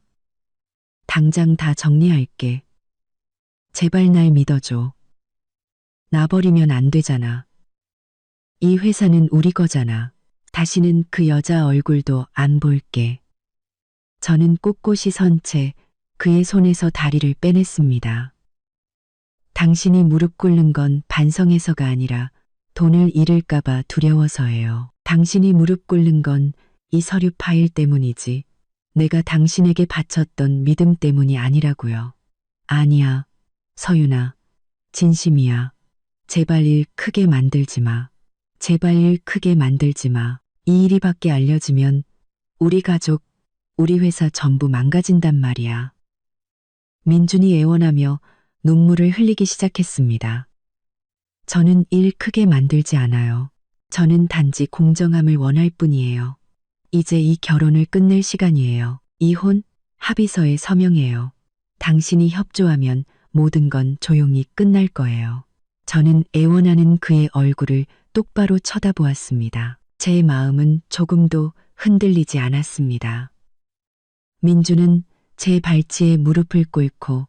당장 다 정리할게. 제발 날 믿어줘. 나 버리면 안 되잖아. 이 회사는 우리 거잖아. 다시는 그 여자 얼굴도 안 볼게. 저는 꼿꼿이 선 채 그의 손에서 다리를 빼냈습니다. 당신이 무릎 꿇는 건 반성해서가 아니라 돈을 잃을까봐 두려워서예요. 당신이 무릎 꿇는 건 이 서류 파일 때문이지 내가 당신에게 바쳤던 믿음 때문이 아니라고요. 아니야, 서윤아. 진심이야. 제발 일 크게 만들지 마. 제발 일 크게 만들지 마. 이 일이 밖에 알려지면 우리 가족, 우리 회사 전부 망가진단 말이야. 민준이 애원하며 눈물을 흘리기 시작했습니다. 저는 일 크게 만들지 않아요. 저는 단지 공정함을 원할 뿐이에요. 이제 이 결혼을 끝낼 시간이에요. 이혼, 합의서에 서명해요. 당신이 협조하면 모든 건 조용히 끝날 거예요. 저는 애원하는 그의 얼굴을 똑바로 쳐다보았습니다. 제 마음은 조금도 흔들리지 않았습니다. 민주는 제 발치에 무릎을 꿇고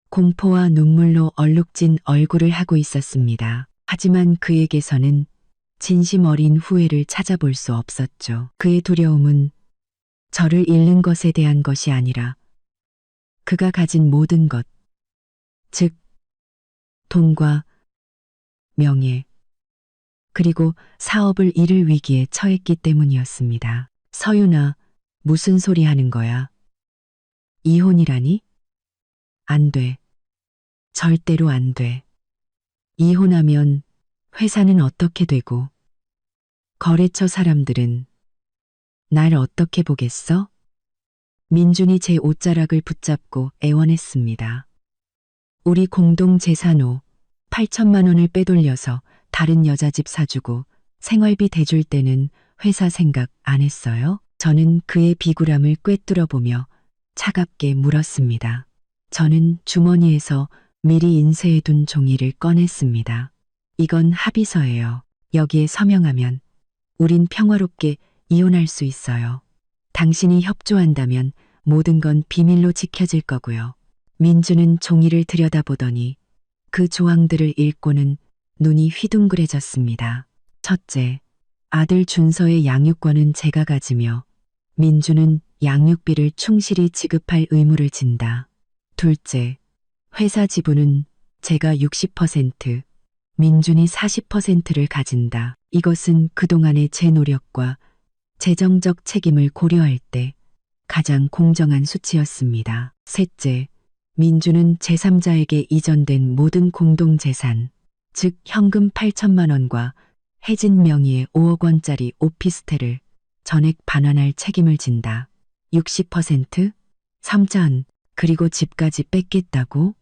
공포와 눈물로 얼룩진 얼굴을 하고 있었습니다. 하지만 그에게서는 진심 어린 후회를 찾아볼 수 없었죠. 그의 두려움은 저를 잃는 것에 대한 것이 아니라 그가 가진 모든 것, 즉 돈과 명예, 그리고 사업을 잃을 위기에 처했기 때문이었습니다. 서윤아, 무슨 소리 하는 거야? 이혼이라니? 안 돼. 절대로 안 돼. 이혼하면 회사는 어떻게 되고 거래처 사람들은 날 어떻게 보겠어? 민준이 제 옷자락을 붙잡고 애원했습니다. 우리 공동 재산호 8천만 원을 빼돌려서 다른 여자 집 사주고 생활비 대줄 때는 회사 생각 안 했어요? 저는 그의 비굴함을 꿰뚫어보며 차갑게 물었습니다. 저는 주머니에서 미리 인쇄해둔 종이를 꺼냈습니다. 이건 합의서예요. 여기에 서명하면 우린 평화롭게 이혼할 수 있어요. 당신이 협조한다면 모든 건 비밀로 지켜질 거고요. 민주는 종이를 들여다보더니 그 조항들을 읽고는 눈이 휘둥그레졌습니다. 첫째, 아들 준서의 양육권은 제가 가지며 민주는 양육비를 충실히 지급할 의무를 진다. 둘째, 회사 지분은 제가 60%, 민준이 40%를 가진다. 이것은 그동안의 제 노력과 재정적 책임을 고려할 때 가장 공정한 수치였습니다. 셋째, 민주는 제3자에게 이전된 모든 공동재산, 즉 현금 8천만 원과 혜진 명의의 5억 원짜리 오피스텔을 전액 반환할 책임을 진다. 60%? 3전, 그리고 집까지 뺏겠다고?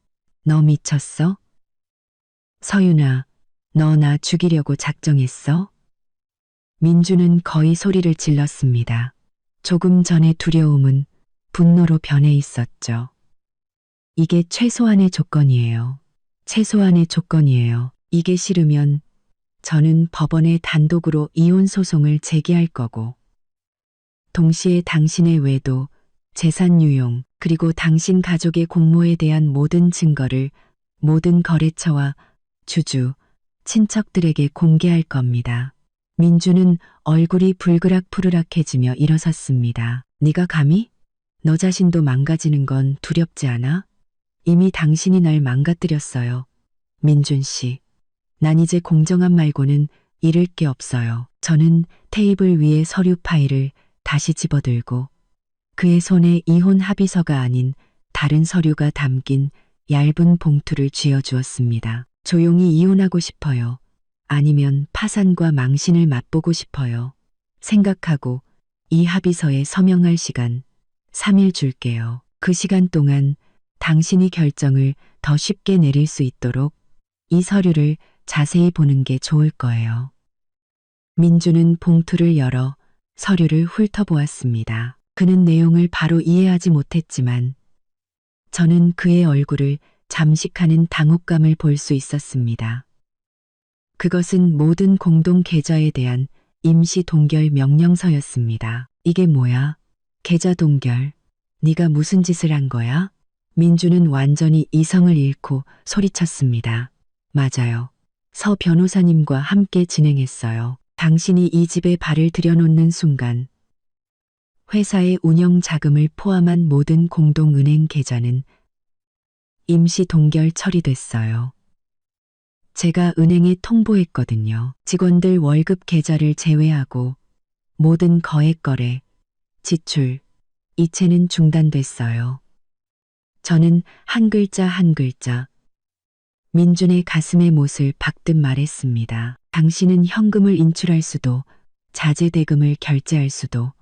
너 미쳤어? 서윤아, 너 나 죽이려고 작정했어? 민주는 거의 소리를 질렀습니다. 조금 전의 두려움은 분노로 변해 있었죠. 이게 최소한의 조건이에요. 최소한의 조건이에요. 이게 싫으면 저는 법원에 단독으로 이혼 소송을 제기할 거고, 동시에 당신의 외도, 재산 유용, 그리고 당신 가족의 공모에 대한 모든 증거를 모든 거래처와 주주, 친척들에게 공개할 겁니다. 민주는 얼굴이 불그락푸르락해지며 일어섰습니다. 네가 감히? 너 자신도 망가지는 건 두렵지 않아? 이미 당신이 날 망가뜨렸어요. 민준 씨, 난 이제 공정함 말고는 잃을 게 없어요. 저는 테이블 위에 서류 파일을 다시 집어들고 그의 손에 이혼 합의서가 아닌 다른 서류가 담긴 얇은 봉투를 쥐어주었습니다. 조용히 이혼하고 싶어요. 아니면 파산과 망신을 맛보고 싶어요. 생각하고 이 합의서에 서명할 시간 3일 줄게요. 그 시간 동안 당신이 결정을 더 쉽게 내릴 수 있도록 이 서류를 자세히 보는 게 좋을 거예요. 민주는 봉투를 열어 서류를 훑어보았습니다. 그는 내용을 바로 이해하지 못했지만 저는 그의 얼굴을 잠식하는 당혹감을 볼 수 있었습니다. 그것은 모든 공동 계좌에 대한 임시 동결 명령서였습니다. 이게 뭐야? 계좌 동결. 네가 무슨 짓을 한 거야? 민주는 완전히 이성을 잃고 소리쳤습니다. 맞아요. 서 변호사님과 함께 진행했어요. 당신이 이 집에 발을 들여놓는 순간 회사의 운영 자금을 포함한 모든 공동은행 계좌는 임시 동결 처리됐어요. 제가 은행에 통보했거든요. 직원들 월급 계좌를 제외하고 모든 거액 거래, 지출, 이체는 중단됐어요. 저는 한 글자 한 글자 민준의 가슴에 못을 박듯 말했습니다. 당신은 현금을 인출할 수도 자재 대금을 결제할 수도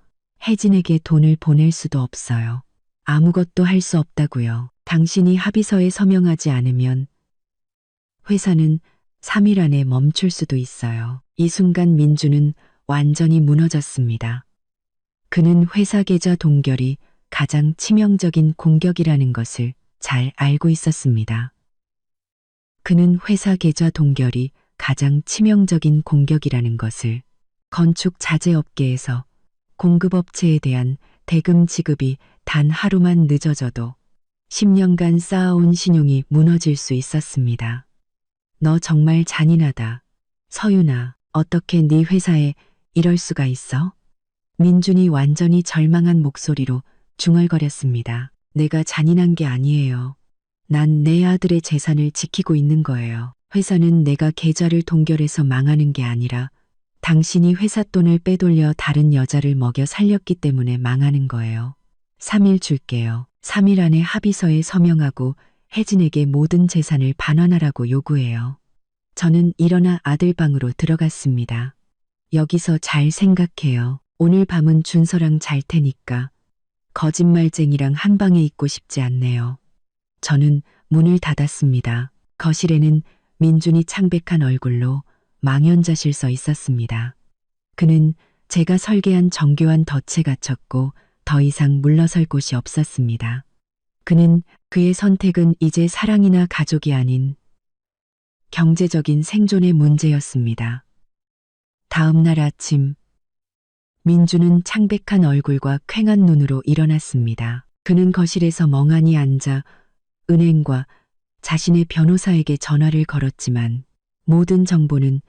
혜진에게 돈을 보낼 수도 없어요. 아무것도 할 수 없다고요. 당신이 합의서에 서명하지 않으면 회사는 3일 안에 멈출 수도 있어요. 이 순간 민주는 완전히 무너졌습니다. 그는 회사 계좌 동결이 가장 치명적인 공격이라는 것을 잘 알고 있었습니다. 그는 회사 계좌 동결이 가장 치명적인 공격이라는 것을 건축 자재 업계에서 공급업체에 대한 대금 지급이 단 하루만 늦어져도 10년간 쌓아온 신용이 무너질 수 있었습니다. 너 정말 잔인하다. 서윤아, 어떻게 네 회사에 이럴 수가 있어? 민준이 완전히 절망한 목소리로 중얼거렸습니다. 내가 잔인한 게 아니에요. 난 내 아들의 재산을 지키고 있는 거예요. 회사는 내가 계좌를 동결해서 망하는 게 아니라 당신이 회사 돈을 빼돌려 다른 여자를 먹여 살렸기 때문에 망하는 거예요. 3일 줄게요. 3일 안에 합의서에 서명하고 혜진에게 모든 재산을 반환하라고 요구해요. 저는 일어나 아들 방으로 들어갔습니다. 여기서 잘 생각해요. 오늘 밤은 준서랑 잘 테니까 거짓말쟁이랑 한 방에 있고 싶지 않네요. 저는 문을 닫았습니다. 거실에는 민준이 창백한 얼굴로 망연자실 서 있었습니다. 그는 제가 설계한 정교한 덫에 갇혔고 더 이상 물러설 곳이 없었습니다. 그는 그의 선택은 이제 사랑이나 가족이 아닌 경제적인 생존의 문제였습니다. 다음 날 아침, 민주는 창백한 얼굴과 퀭한 눈으로 일어났습니다. 그는 거실에서 멍하니 앉아 은행과 자신의 변호사에게 전화를 걸었지만 모든 정보는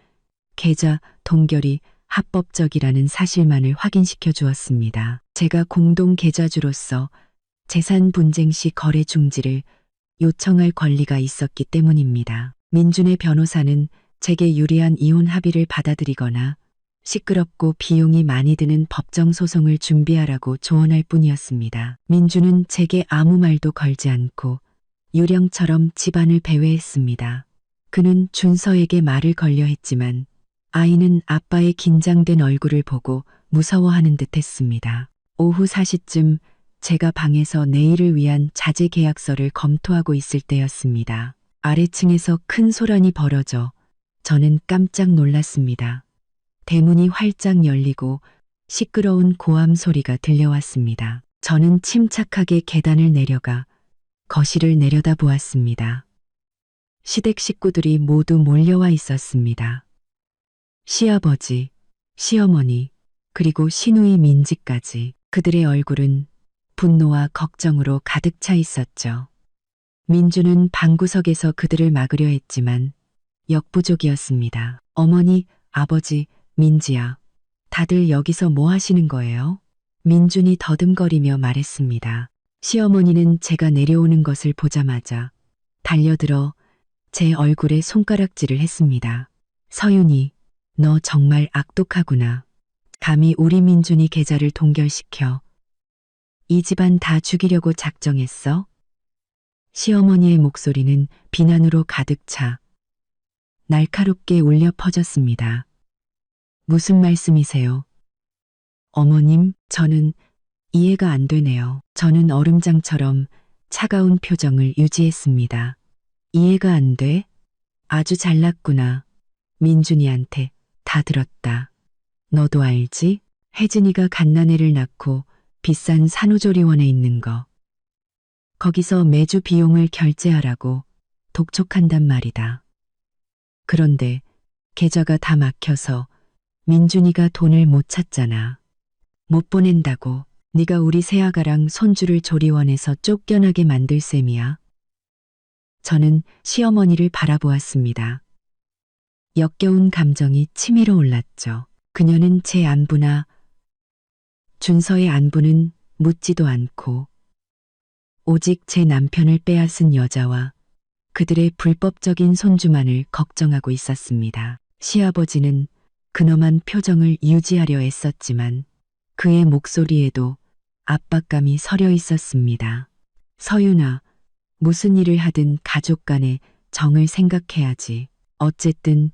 계좌 동결이 합법적이라는 사실만을 확인시켜 주었습니다. 제가 공동 계좌주로서 재산 분쟁 시 거래 중지를 요청할 권리가 있었기 때문입니다. 민준의 변호사는 제게 유리한 이혼 합의를 받아들이거나 시끄럽고 비용이 많이 드는 법정 소송을 준비하라고 조언할 뿐이었습니다. 민준은 제게 아무 말도 걸지 않고 유령처럼 집안을 배회했습니다. 그는 준서에게 말을 걸려 했지만 아이는 아빠의 긴장된 얼굴을 보고 무서워하는 듯 했습니다. 오후 4시쯤 제가 방에서 내일을 위한 자재 계약서를 검토하고 있을 때였습니다. 아래층에서 큰 소란이 벌어져 저는 깜짝 놀랐습니다. 대문이 활짝 열리고 시끄러운 고함 소리가 들려왔습니다. 저는 침착하게 계단을 내려가 거실을 내려다보았습니다. 시댁 식구들이 모두 몰려와 있었습니다. 시아버지, 시어머니, 그리고 시누이 민지까지. 그들의 얼굴은 분노와 걱정으로 가득 차 있었죠. 민주는 방구석에서 그들을 막으려 했지만 역부족이었습니다. 어머니, 아버지, 민지야, 다들 여기서 뭐 하시는 거예요? 민준이 더듬거리며 말했습니다. 시어머니는 제가 내려오는 것을 보자마자 달려들어 제 얼굴에 손가락질을 했습니다. 서윤이, 너 정말 악독하구나. 감히 우리 민준이 계좌를 동결시켜 이 집안 다 죽이려고 작정했어? 시어머니의 목소리는 비난으로 가득 차 날카롭게 울려 퍼졌습니다. 무슨 말씀이세요? 어머님, 저는 이해가 안 되네요. 저는 얼음장처럼 차가운 표정을 유지했습니다. 이해가 안 돼? 아주 잘났구나. 민준이한테 다 들었다. 너도 알지? 혜진이가 갓난애를 낳고 비싼 산후조리원에 있는 거. 거기서 매주 비용을 결제하라고 독촉한단 말이다. 그런데 계좌가 다 막혀서 민준이가 돈을 못 찾잖아. 못 보낸다고 네가 우리 새아가랑 손주를 조리원에서 쫓겨나게 만들 셈이야. 저는 시어머니를 바라보았습니다. 역겨운 감정이 치밀어 올랐죠. 그녀는 제 안부나 준서의 안부는 묻지도 않고 오직 제 남편을 빼앗은 여자와 그들의 불법적인 손주만을 걱정하고 있었습니다. 시아버지는 근엄한 표정을 유지하려 애썼지만 그의 목소리에도 압박감이 서려 있었습니다. 서윤아, 무슨 일을 하든 가족 간의 정을 생각해야지. 어쨌든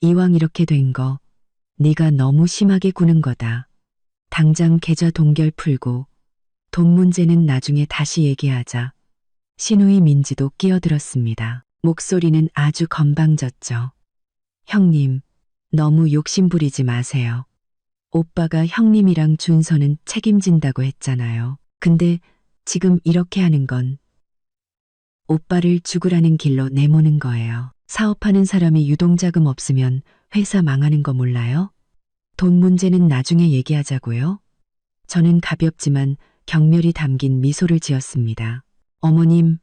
이왕 이렇게 된 거 네가 너무 심하게 구는 거다. 당장 계좌 동결 풀고 돈 문제는 나중에 다시 얘기하자. 신우이 민지도 끼어들었습니다. 목소리는 아주 건방졌죠. 형님, 너무 욕심 부리지 마세요. 오빠가 형님이랑 준서는 책임진다고 했잖아요. 근데 지금 이렇게 하는 건 오빠를 죽으라는 길로 내모는 거예요. 사업하는 사람이 유동자금 없으면 회사 망하는 거 몰라요? 돈 문제는 나중에 얘기하자고요. 저는 가볍지만 경멸이 담긴 미소를 지었습니다. 어머님,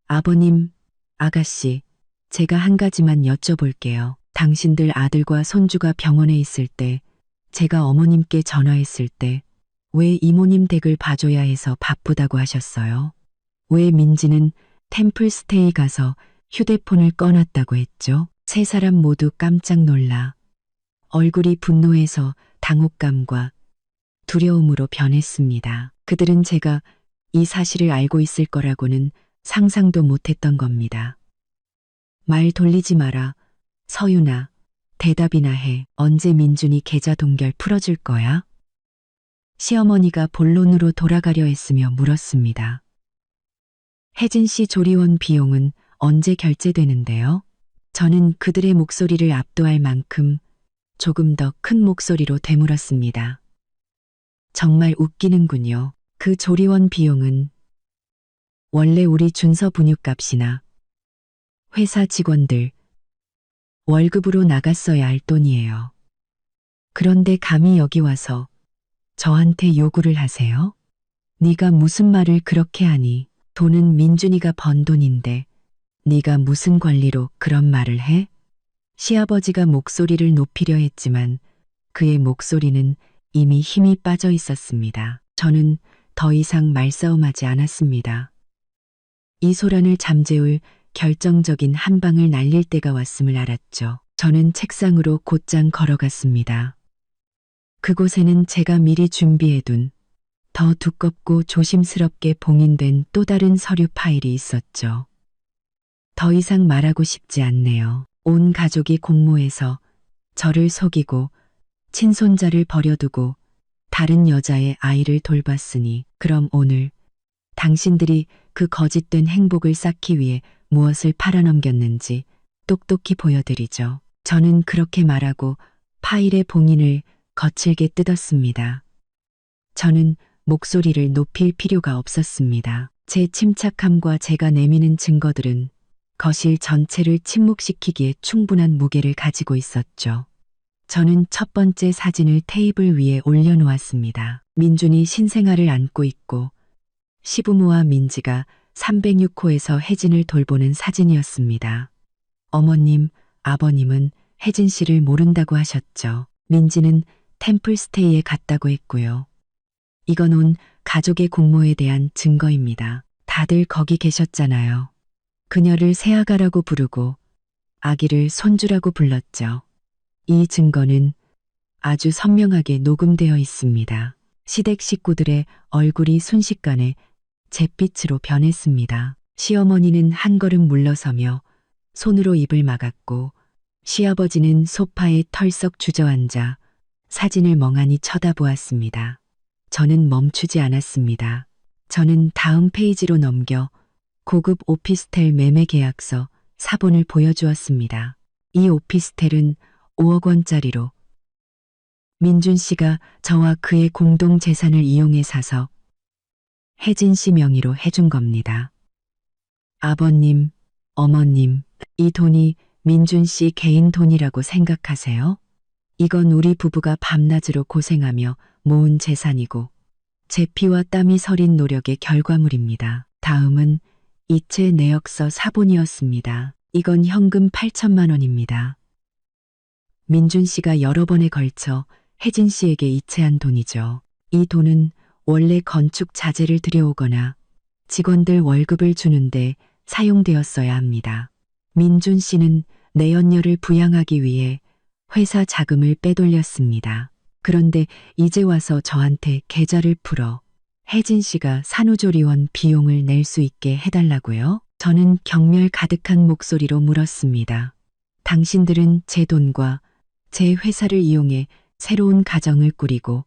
아버님, 아가씨, 제가 한 가지만 여쭤볼게요. 당신들 아들과 손주가 병원에 있을 때, 제가 어머님께 전화했을 때, 왜 이모님 댁을 봐줘야 해서 바쁘다고 하셨어요? 왜 민지는 템플스테이 가서 휴대폰을 꺼놨다고 했죠? 세 사람 모두 깜짝 놀라 얼굴이 분노해서 당혹감과 두려움으로 변했습니다. 그들은 제가 이 사실을 알고 있을 거라고는 상상도 못했던 겁니다. 말 돌리지 마라. 서윤아, 대답이나 해. 언제 민준이 계좌 동결 풀어줄 거야? 시어머니가 본론으로 돌아가려 했으며 물었습니다. 혜진 씨 조리원 비용은 언제 결제되는데요? 저는 그들의 목소리를 압도할 만큼 조금 더 큰 목소리로 되물었습니다. 정말 웃기는군요. 그 조리원 비용은 원래 우리 준서 분유값이나 회사 직원들 월급으로 나갔어야 할 돈이에요. 그런데 감히 여기 와서 저한테 요구를 하세요? 네가 무슨 말을 그렇게 하니? 돈은 민준이가 번 돈인데 네가 무슨 권리로 그런 말을 해? 시아버지가 목소리를 높이려 했지만 그의 목소리는 이미 힘이 빠져 있었습니다. 저는 더 이상 말싸움하지 않았습니다. 이 소란을 잠재울 결정적인 한 방을 날릴 때가 왔음을 알았죠. 저는 책상으로 곧장 걸어갔습니다. 그곳에는 제가 미리 준비해둔 더 두껍고 조심스럽게 봉인된 또 다른 서류 파일이 있었죠. 더 이상 말하고 싶지 않네요. 온 가족이 공모해서 저를 속이고 친손자를 버려두고 다른 여자의 아이를 돌봤으니 그럼 오늘 당신들이 그 거짓된 행복을 쌓기 위해 무엇을 팔아넘겼는지 똑똑히 보여드리죠. 저는 그렇게 말하고 파일의 봉인을 거칠게 뜯었습니다. 저는 목소리를 높일 필요가 없었습니다. 제 침착함과 제가 내미는 증거들은 거실 전체를 침묵시키기에 충분한 무게를 가지고 있었죠. 저는 첫 번째 사진을 테이블 위에 올려놓았습니다. 민준이 신생아를 안고 있고 시부모와 민지가 306호에서 혜진을 돌보는 사진이었습니다. 어머님, 아버님은 혜진 씨를 모른다고 하셨죠. 민지는 템플스테이에 갔다고 했고요. 이건 온 가족의 공모에 대한 증거입니다. 다들 거기 계셨잖아요. 그녀를 새아가라고 부르고 아기를 손주라고 불렀죠. 이 증거는 아주 선명하게 녹음되어 있습니다. 시댁 식구들의 얼굴이 순식간에 잿빛으로 변했습니다. 시어머니는 한 걸음 물러서며 손으로 입을 막았고 시아버지는 소파에 털썩 주저앉아 사진을 멍하니 쳐다보았습니다. 저는 멈추지 않았습니다. 저는 다음 페이지로 넘겨 고급 오피스텔 매매 계약서 사본을 보여주었습니다. 이 오피스텔은 5억 원짜리로 민준 씨가 저와 그의 공동 재산을 이용해 사서 혜진 씨 명의로 해준 겁니다. 아버님, 어머님, 이 돈이 민준 씨 개인 돈이라고 생각하세요? 이건 우리 부부가 밤낮으로 고생하며 모은 재산이고 제 피와 땀이 서린 노력의 결과물입니다. 다음은 이체 내역서 사본이었습니다. 이건 현금 8천만 원입니다. 민준 씨가 여러 번에 걸쳐 혜진 씨에게 이체한 돈이죠. 이 돈은 원래 건축 자재를 들여오거나 직원들 월급을 주는데 사용되었어야 합니다. 민준 씨는 내연녀를 부양하기 위해 회사 자금을 빼돌렸습니다. 그런데 이제 와서 저한테 계좌를 풀어 혜진 씨가 산후조리원 비용을 낼 수 있게 해달라고요? 저는 경멸 가득한 목소리로 물었습니다. 당신들은 제 돈과 제 회사를 이용해 새로운 가정을 꾸리고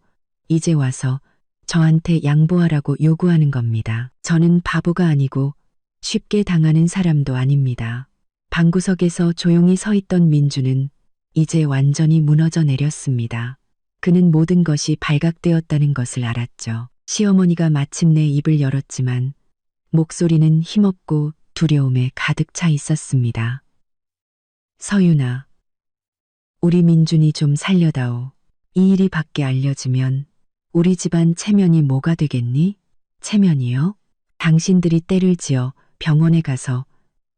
이제 와서 저한테 양보하라고 요구하는 겁니다. 저는 바보가 아니고 쉽게 당하는 사람도 아닙니다. 방구석에서 조용히 서 있던 민주는 이제 완전히 무너져 내렸습니다. 그는 모든 것이 발각되었다는 것을 알았죠. 시어머니가 마침내 입을 열었지만 목소리는 힘없고 두려움에 가득 차 있었습니다. 서윤아, 우리 민준이 좀 살려다오. 이 일이 밖에 알려지면 우리 집안 체면이 뭐가 되겠니? 체면이요? 당신들이 때를 지어 병원에 가서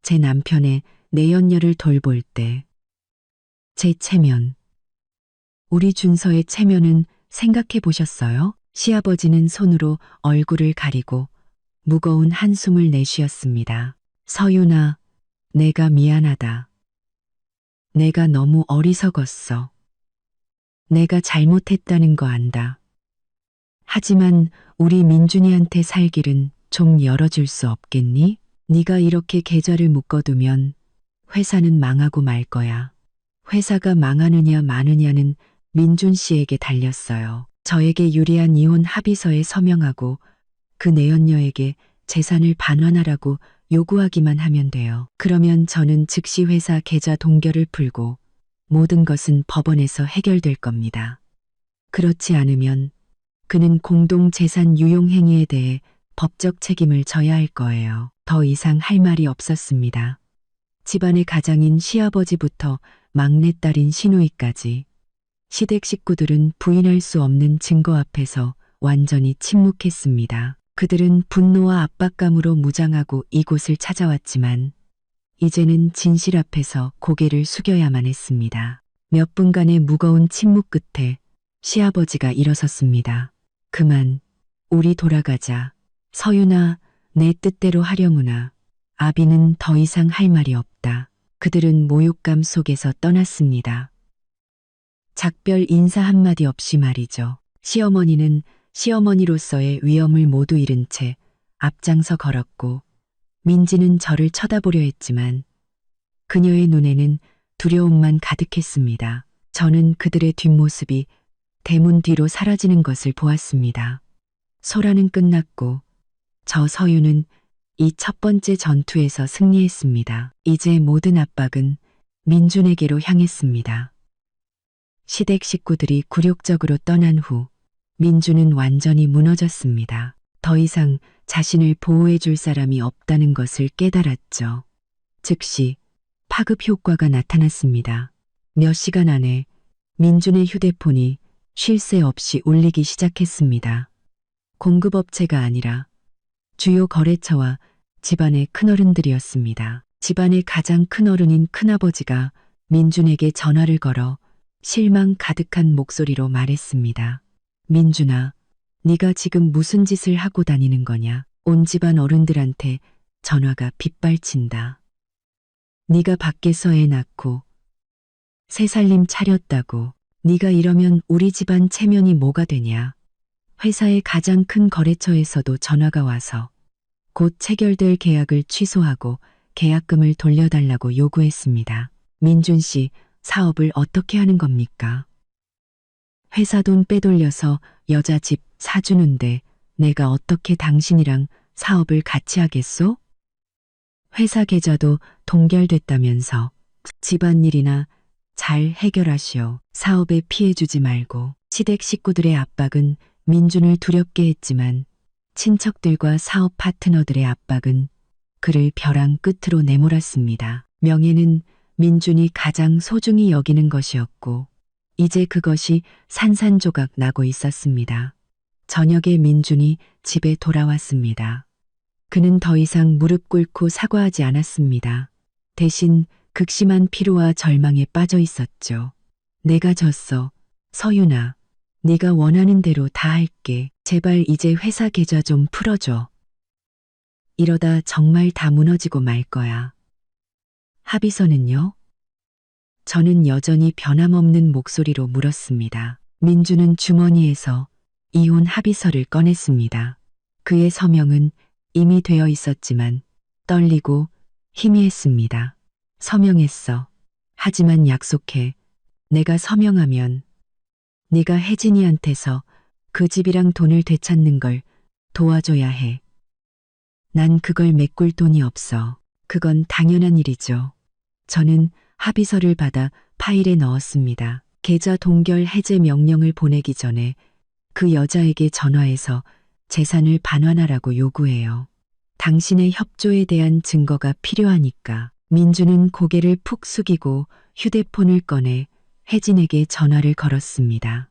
제 남편의 내연녀를 돌볼 때 제 체면, 우리 준서의 체면은 생각해 보셨어요? 시아버지는 손으로 얼굴을 가리고 무거운 한숨을 내쉬었습니다. 서윤아, 내가 미안하다. 내가 너무 어리석었어. 내가 잘못했다는 거 안다. 하지만 우리 민준이한테 살 길은 좀 열어줄 수 없겠니? 네가 이렇게 계좌를 묶어두면 회사는 망하고 말 거야. 회사가 망하느냐 마느냐는 민준 씨에게 달렸어요. 저에게 유리한 이혼 합의서에 서명하고 그 내연녀에게 재산을 반환하라고 요구하기만 하면 돼요. 그러면 저는 즉시 회사 계좌 동결을 풀고 모든 것은 법원에서 해결될 겁니다. 그렇지 않으면 그는 공동 재산 유용 행위에 대해 법적 책임을 져야 할 거예요. 더 이상 할 말이 없었습니다. 집안의 가장인 시아버지부터 막내딸인 시누이까지 시댁 식구들은 부인할 수 없는 증거 앞에서 완전히 침묵했습니다. 그들은 분노와 압박감으로 무장하고 이곳을 찾아왔지만 이제는 진실 앞에서 고개를 숙여야만 했습니다. 몇 분간의 무거운 침묵 끝에 시아버지가 일어섰습니다. 그만, 우리 돌아가자. 서윤아, 내 뜻대로 하려무나. 아비는 더 이상 할 말이 없다. 그들은 모욕감 속에서 떠났습니다. 작별 인사 한마디 없이 말이죠. 시어머니는 시어머니로서의 위엄을 모두 잃은 채 앞장서 걸었고 민지는 저를 쳐다보려 했지만 그녀의 눈에는 두려움만 가득했습니다. 저는 그들의 뒷모습이 대문 뒤로 사라지는 것을 보았습니다. 소라는 끝났고 저 서유는 이 첫 번째 전투에서 승리했습니다. 이제 모든 압박은 민준에게로 향했습니다. 시댁 식구들이 굴욕적으로 떠난 후 민준은 완전히 무너졌습니다. 더 이상 자신을 보호해 줄 사람이 없다는 것을 깨달았죠. 즉시 파급 효과가 나타났습니다. 몇 시간 안에 민준의 휴대폰이 쉴 새 없이 울리기 시작했습니다. 공급업체가 아니라 주요 거래처와 집안의 큰어른들이었습니다. 집안의 가장 큰어른인 큰아버지가 민준에게 전화를 걸어 실망 가득한 목소리로 말했습니다. 민준아, 네가 지금 무슨 짓을 하고 다니는 거냐? 온 집안 어른들한테 전화가 빗발친다. 네가 밖에서 애 낳고 새 살림 차렸다고 네가 이러면 우리 집안 체면이 뭐가 되냐. 회사의 가장 큰 거래처에서도 전화가 와서 곧 체결될 계약을 취소하고 계약금을 돌려달라고 요구했습니다. 민준 씨, 사업을 어떻게 하는 겁니까? 회사 돈 빼돌려서 여자 집 사주는데 내가 어떻게 당신이랑 사업을 같이 하겠소? 회사 계좌도 동결됐다면서 집안일이나 잘 해결하시오. 사업에 피해주지 말고. 시댁 식구들의 압박은 민준을 두렵게 했지만 친척들과 사업 파트너들의 압박은 그를 벼랑 끝으로 내몰았습니다. 명예는 민준이 가장 소중히 여기는 것이었고 이제 그것이 산산조각 나고 있었습니다. 저녁에 민준이 집에 돌아왔습니다. 그는 더 이상 무릎 꿇고 사과하지 않았습니다. 대신 극심한 피로와 절망에 빠져 있었죠. 내가 졌어. 서윤아, 네가 원하는 대로 다 할게. 제발 이제 회사 계좌 좀 풀어줘. 이러다 정말 다 무너지고 말 거야. 합의서는요? 저는 여전히 변함없는 목소리로 물었습니다. 민주는 주머니에서 이혼 합의서를 꺼냈습니다. 그의 서명은 이미 되어 있었지만 떨리고 희미했습니다. 서명했어. 하지만 약속해. 내가 서명하면 네가 혜진이한테서 그 집이랑 돈을 되찾는 걸 도와줘야 해. 난 그걸 메꿀 돈이 없어. 그건 당연한 일이죠. 저는 합의서를 받아 파일에 넣었습니다. 계좌 동결 해제 명령을 보내기 전에 그 여자에게 전화해서 재산을 반환하라고 요구해요. 당신의 협조에 대한 증거가 필요하니까. 민주는 고개를 푹 숙이고 휴대폰을 꺼내 혜진에게 전화를 걸었습니다.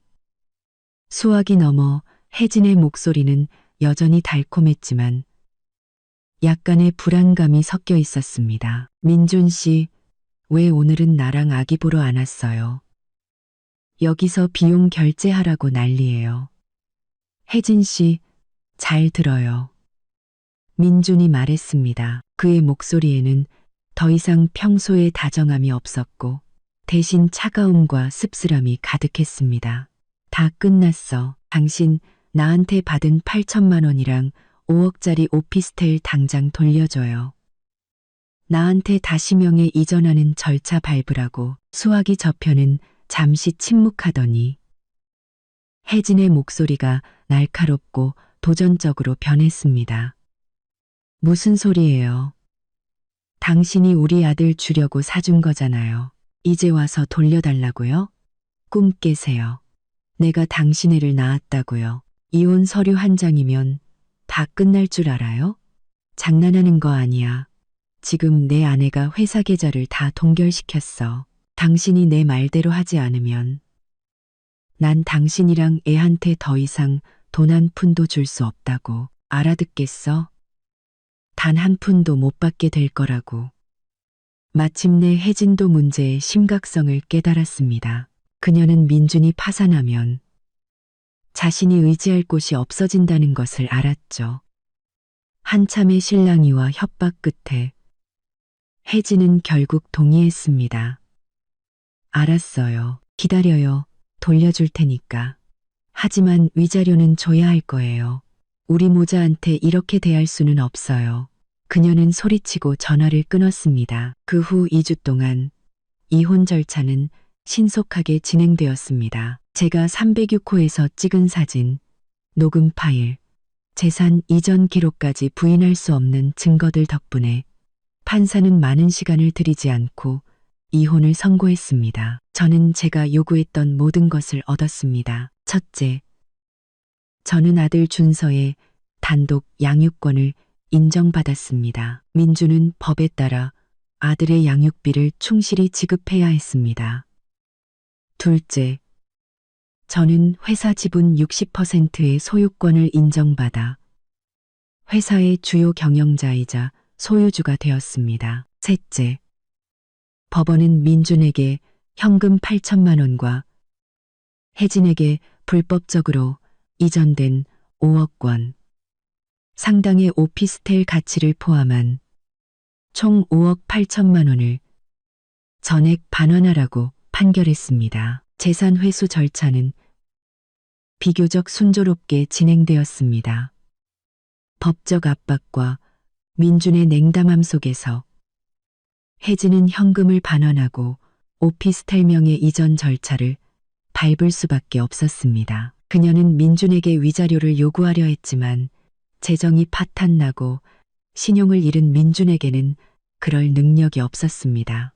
수화기 넘어 혜진의 목소리는 여전히 달콤했지만 약간의 불안감이 섞여 있었습니다. 민준 씨, 왜 오늘은 나랑 아기 보러 안 왔어요? 여기서 비용 결제하라고 난리예요. 혜진 씨, 잘 들어요. 민준이 말했습니다. 그의 목소리에는 더 이상 평소의 다정함이 없었고 대신 차가움과 씁쓸함이 가득했습니다. 다 끝났어. 당신 나한테 받은 8천만 원이랑 5억짜리 오피스텔 당장 돌려줘요. 나한테 다시 명예 이전하는 절차 밟으라고. 수화기 저편은 잠시 침묵하더니 혜진의 목소리가 날카롭고 도전적으로 변했습니다. 무슨 소리예요? 당신이 우리 아들 주려고 사준 거잖아요. 이제 와서 돌려달라고요? 꿈 깨세요. 내가 당신 애를 낳았다고요. 이혼 서류 한 장이면 다 끝날 줄 알아요? 장난하는 거 아니야. 지금 내 아내가 회사 계좌를 다 동결시켰어. 당신이 내 말대로 하지 않으면 난 당신이랑 애한테 더 이상 돈 한 푼도 줄 수 없다고. 알아듣겠어? 단 한 푼도 못 받게 될 거라고. 마침내 혜진도 문제의 심각성을 깨달았습니다. 그녀는 민준이 파산하면 자신이 의지할 곳이 없어진다는 것을 알았죠. 한참의 실랑이와 협박 끝에 혜진은 결국 동의했습니다. 알았어요. 기다려요. 돌려줄 테니까. 하지만 위자료는 줘야 할 거예요. 우리 모자한테 이렇게 대할 수는 없어요. 그녀는 소리치고 전화를 끊었습니다. 그 후 2주 동안 이혼 절차는 신속하게 진행되었습니다. 제가 306호에서 찍은 사진, 녹음 파일, 재산 이전 기록까지 부인할 수 없는 증거들 덕분에 판사는 많은 시간을 들이지 않고 이혼을 선고했습니다. 저는 제가 요구했던 모든 것을 얻었습니다. 첫째, 저는 아들 준서의 단독 양육권을 인정받았습니다. 민주는 법에 따라 아들의 양육비를 충실히 지급해야 했습니다. 둘째, 저는 회사 지분 60%의 소유권을 인정받아 회사의 주요 경영자이자 소유주가 되었습니다. 셋째, 법원은 민준에게 현금 8천만 원과 혜진에게 불법적으로 이전된 5억 원 상당의 오피스텔 가치를 포함한 총 5억 8천만 원을 전액 반환하라고 판결했습니다. 재산 회수 절차는 비교적 순조롭게 진행되었습니다. 법적 압박과 민준의 냉담함 속에서 혜진은 현금을 반환하고 오피스텔명의 이전 절차를 밟을 수밖에 없었습니다. 그녀는 민준에게 위자료를 요구하려 했지만 재정이 파탄나고 신용을 잃은 민준에게는 그럴 능력이 없었습니다.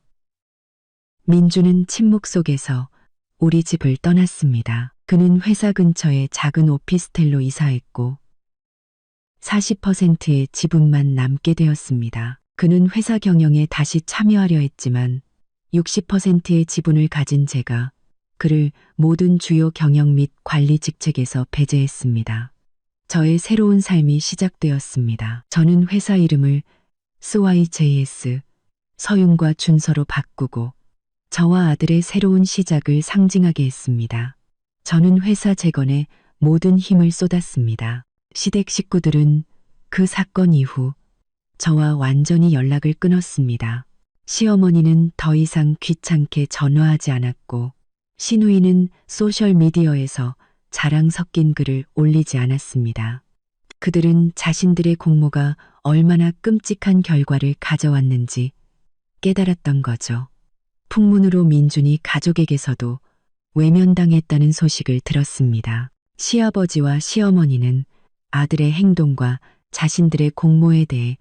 민준은 침묵 속에서 우리 집을 떠났습니다. 그는 회사 근처의 작은 오피스텔로 이사했고 40%의 지분만 남게 되었습니다. 그는 회사 경영에 다시 참여하려 했지만 60%의 지분을 가진 제가 그를 모든 주요 경영 및 관리 직책에서 배제했습니다. 저의 새로운 삶이 시작되었습니다. 저는 회사 이름을 SYJS 서윤과 준서로 바꾸고 저와 아들의 새로운 시작을 상징하게 했습니다. 저는 회사 재건에 모든 힘을 쏟았습니다. 시댁 식구들은 그 사건 이후 저와 완전히 연락을 끊었습니다. 시어머니는 더 이상 귀찮게 전화하지 않았고 시누이는 소셜미디어에서 자랑 섞인 글을 올리지 않았습니다. 그들은 자신들의 공모가 얼마나 끔찍한 결과를 가져왔는지 깨달았던 거죠. 풍문으로 민준이 가족에게서도 외면당했다는 소식을 들었습니다. 시아버지와 시어머니는 아들의 행동과 자신들의 공모에 대해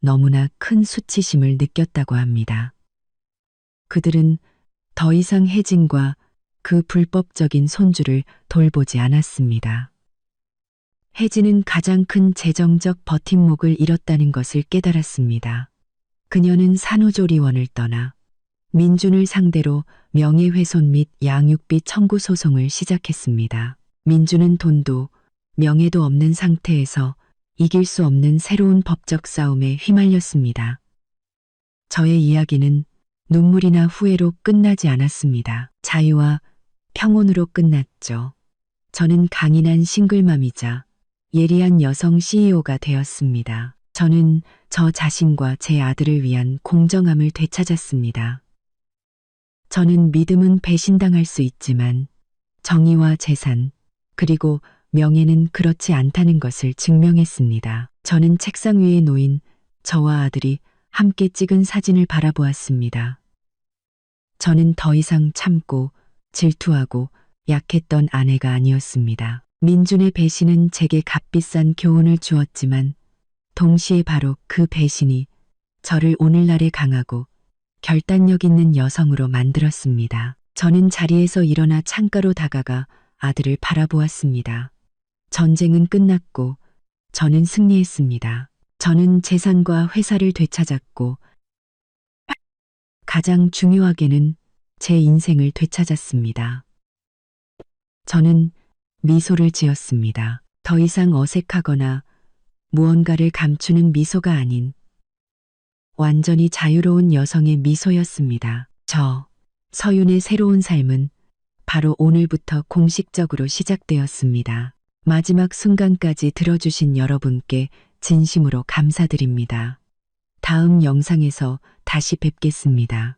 너무나 큰 수치심을 느꼈다고 합니다. 그들은 더 이상 혜진과 그 불법적인 손주를 돌보지 않았습니다. 혜진은 가장 큰 재정적 버팀목을 잃었다는 것을 깨달았습니다. 그녀는 산후조리원을 떠나 민준을 상대로 명예훼손 및 양육비 청구 소송을 시작했습니다. 민준은 돈도 명예도 없는 상태에서 이길 수 없는 새로운 법적 싸움에 휘말렸습니다. 저의 이야기는 눈물이나 후회로 끝나지 않았습니다. 자유와 평온으로 끝났죠. 저는 강인한 싱글맘이자 예리한 여성 CEO가 되었습니다. 저는 저 자신과 제 아들을 위한 공정함을 되찾았습니다. 저는 믿음은 배신당할 수 있지만 정의와 재산 그리고 명예는 그렇지 않다는 것을 증명했습니다. 저는 책상 위에 놓인 저와 아들이 함께 찍은 사진을 바라보았습니다. 저는 더 이상 참고 질투하고 약했던 아내가 아니었습니다. 민준의 배신은 제게 값비싼 교훈을 주었지만 동시에 바로 그 배신이 저를 오늘날의 강하고 결단력 있는 여성으로 만들었습니다. 저는 자리에서 일어나 창가로 다가가 아들을 바라보았습니다. 전쟁은 끝났고 저는 승리했습니다. 저는 재산과 회사를 되찾았고 가장 중요하게는 제 인생을 되찾았습니다. 저는 미소를 지었습니다. 더 이상 어색하거나 무언가를 감추는 미소가 아닌 완전히 자유로운 여성의 미소였습니다. 저 서윤의 새로운 삶은 바로 오늘부터 공식적으로 시작되었습니다. 마지막 순간까지 들어주신 여러분께 진심으로 감사드립니다. 다음 영상에서 다시 뵙겠습니다.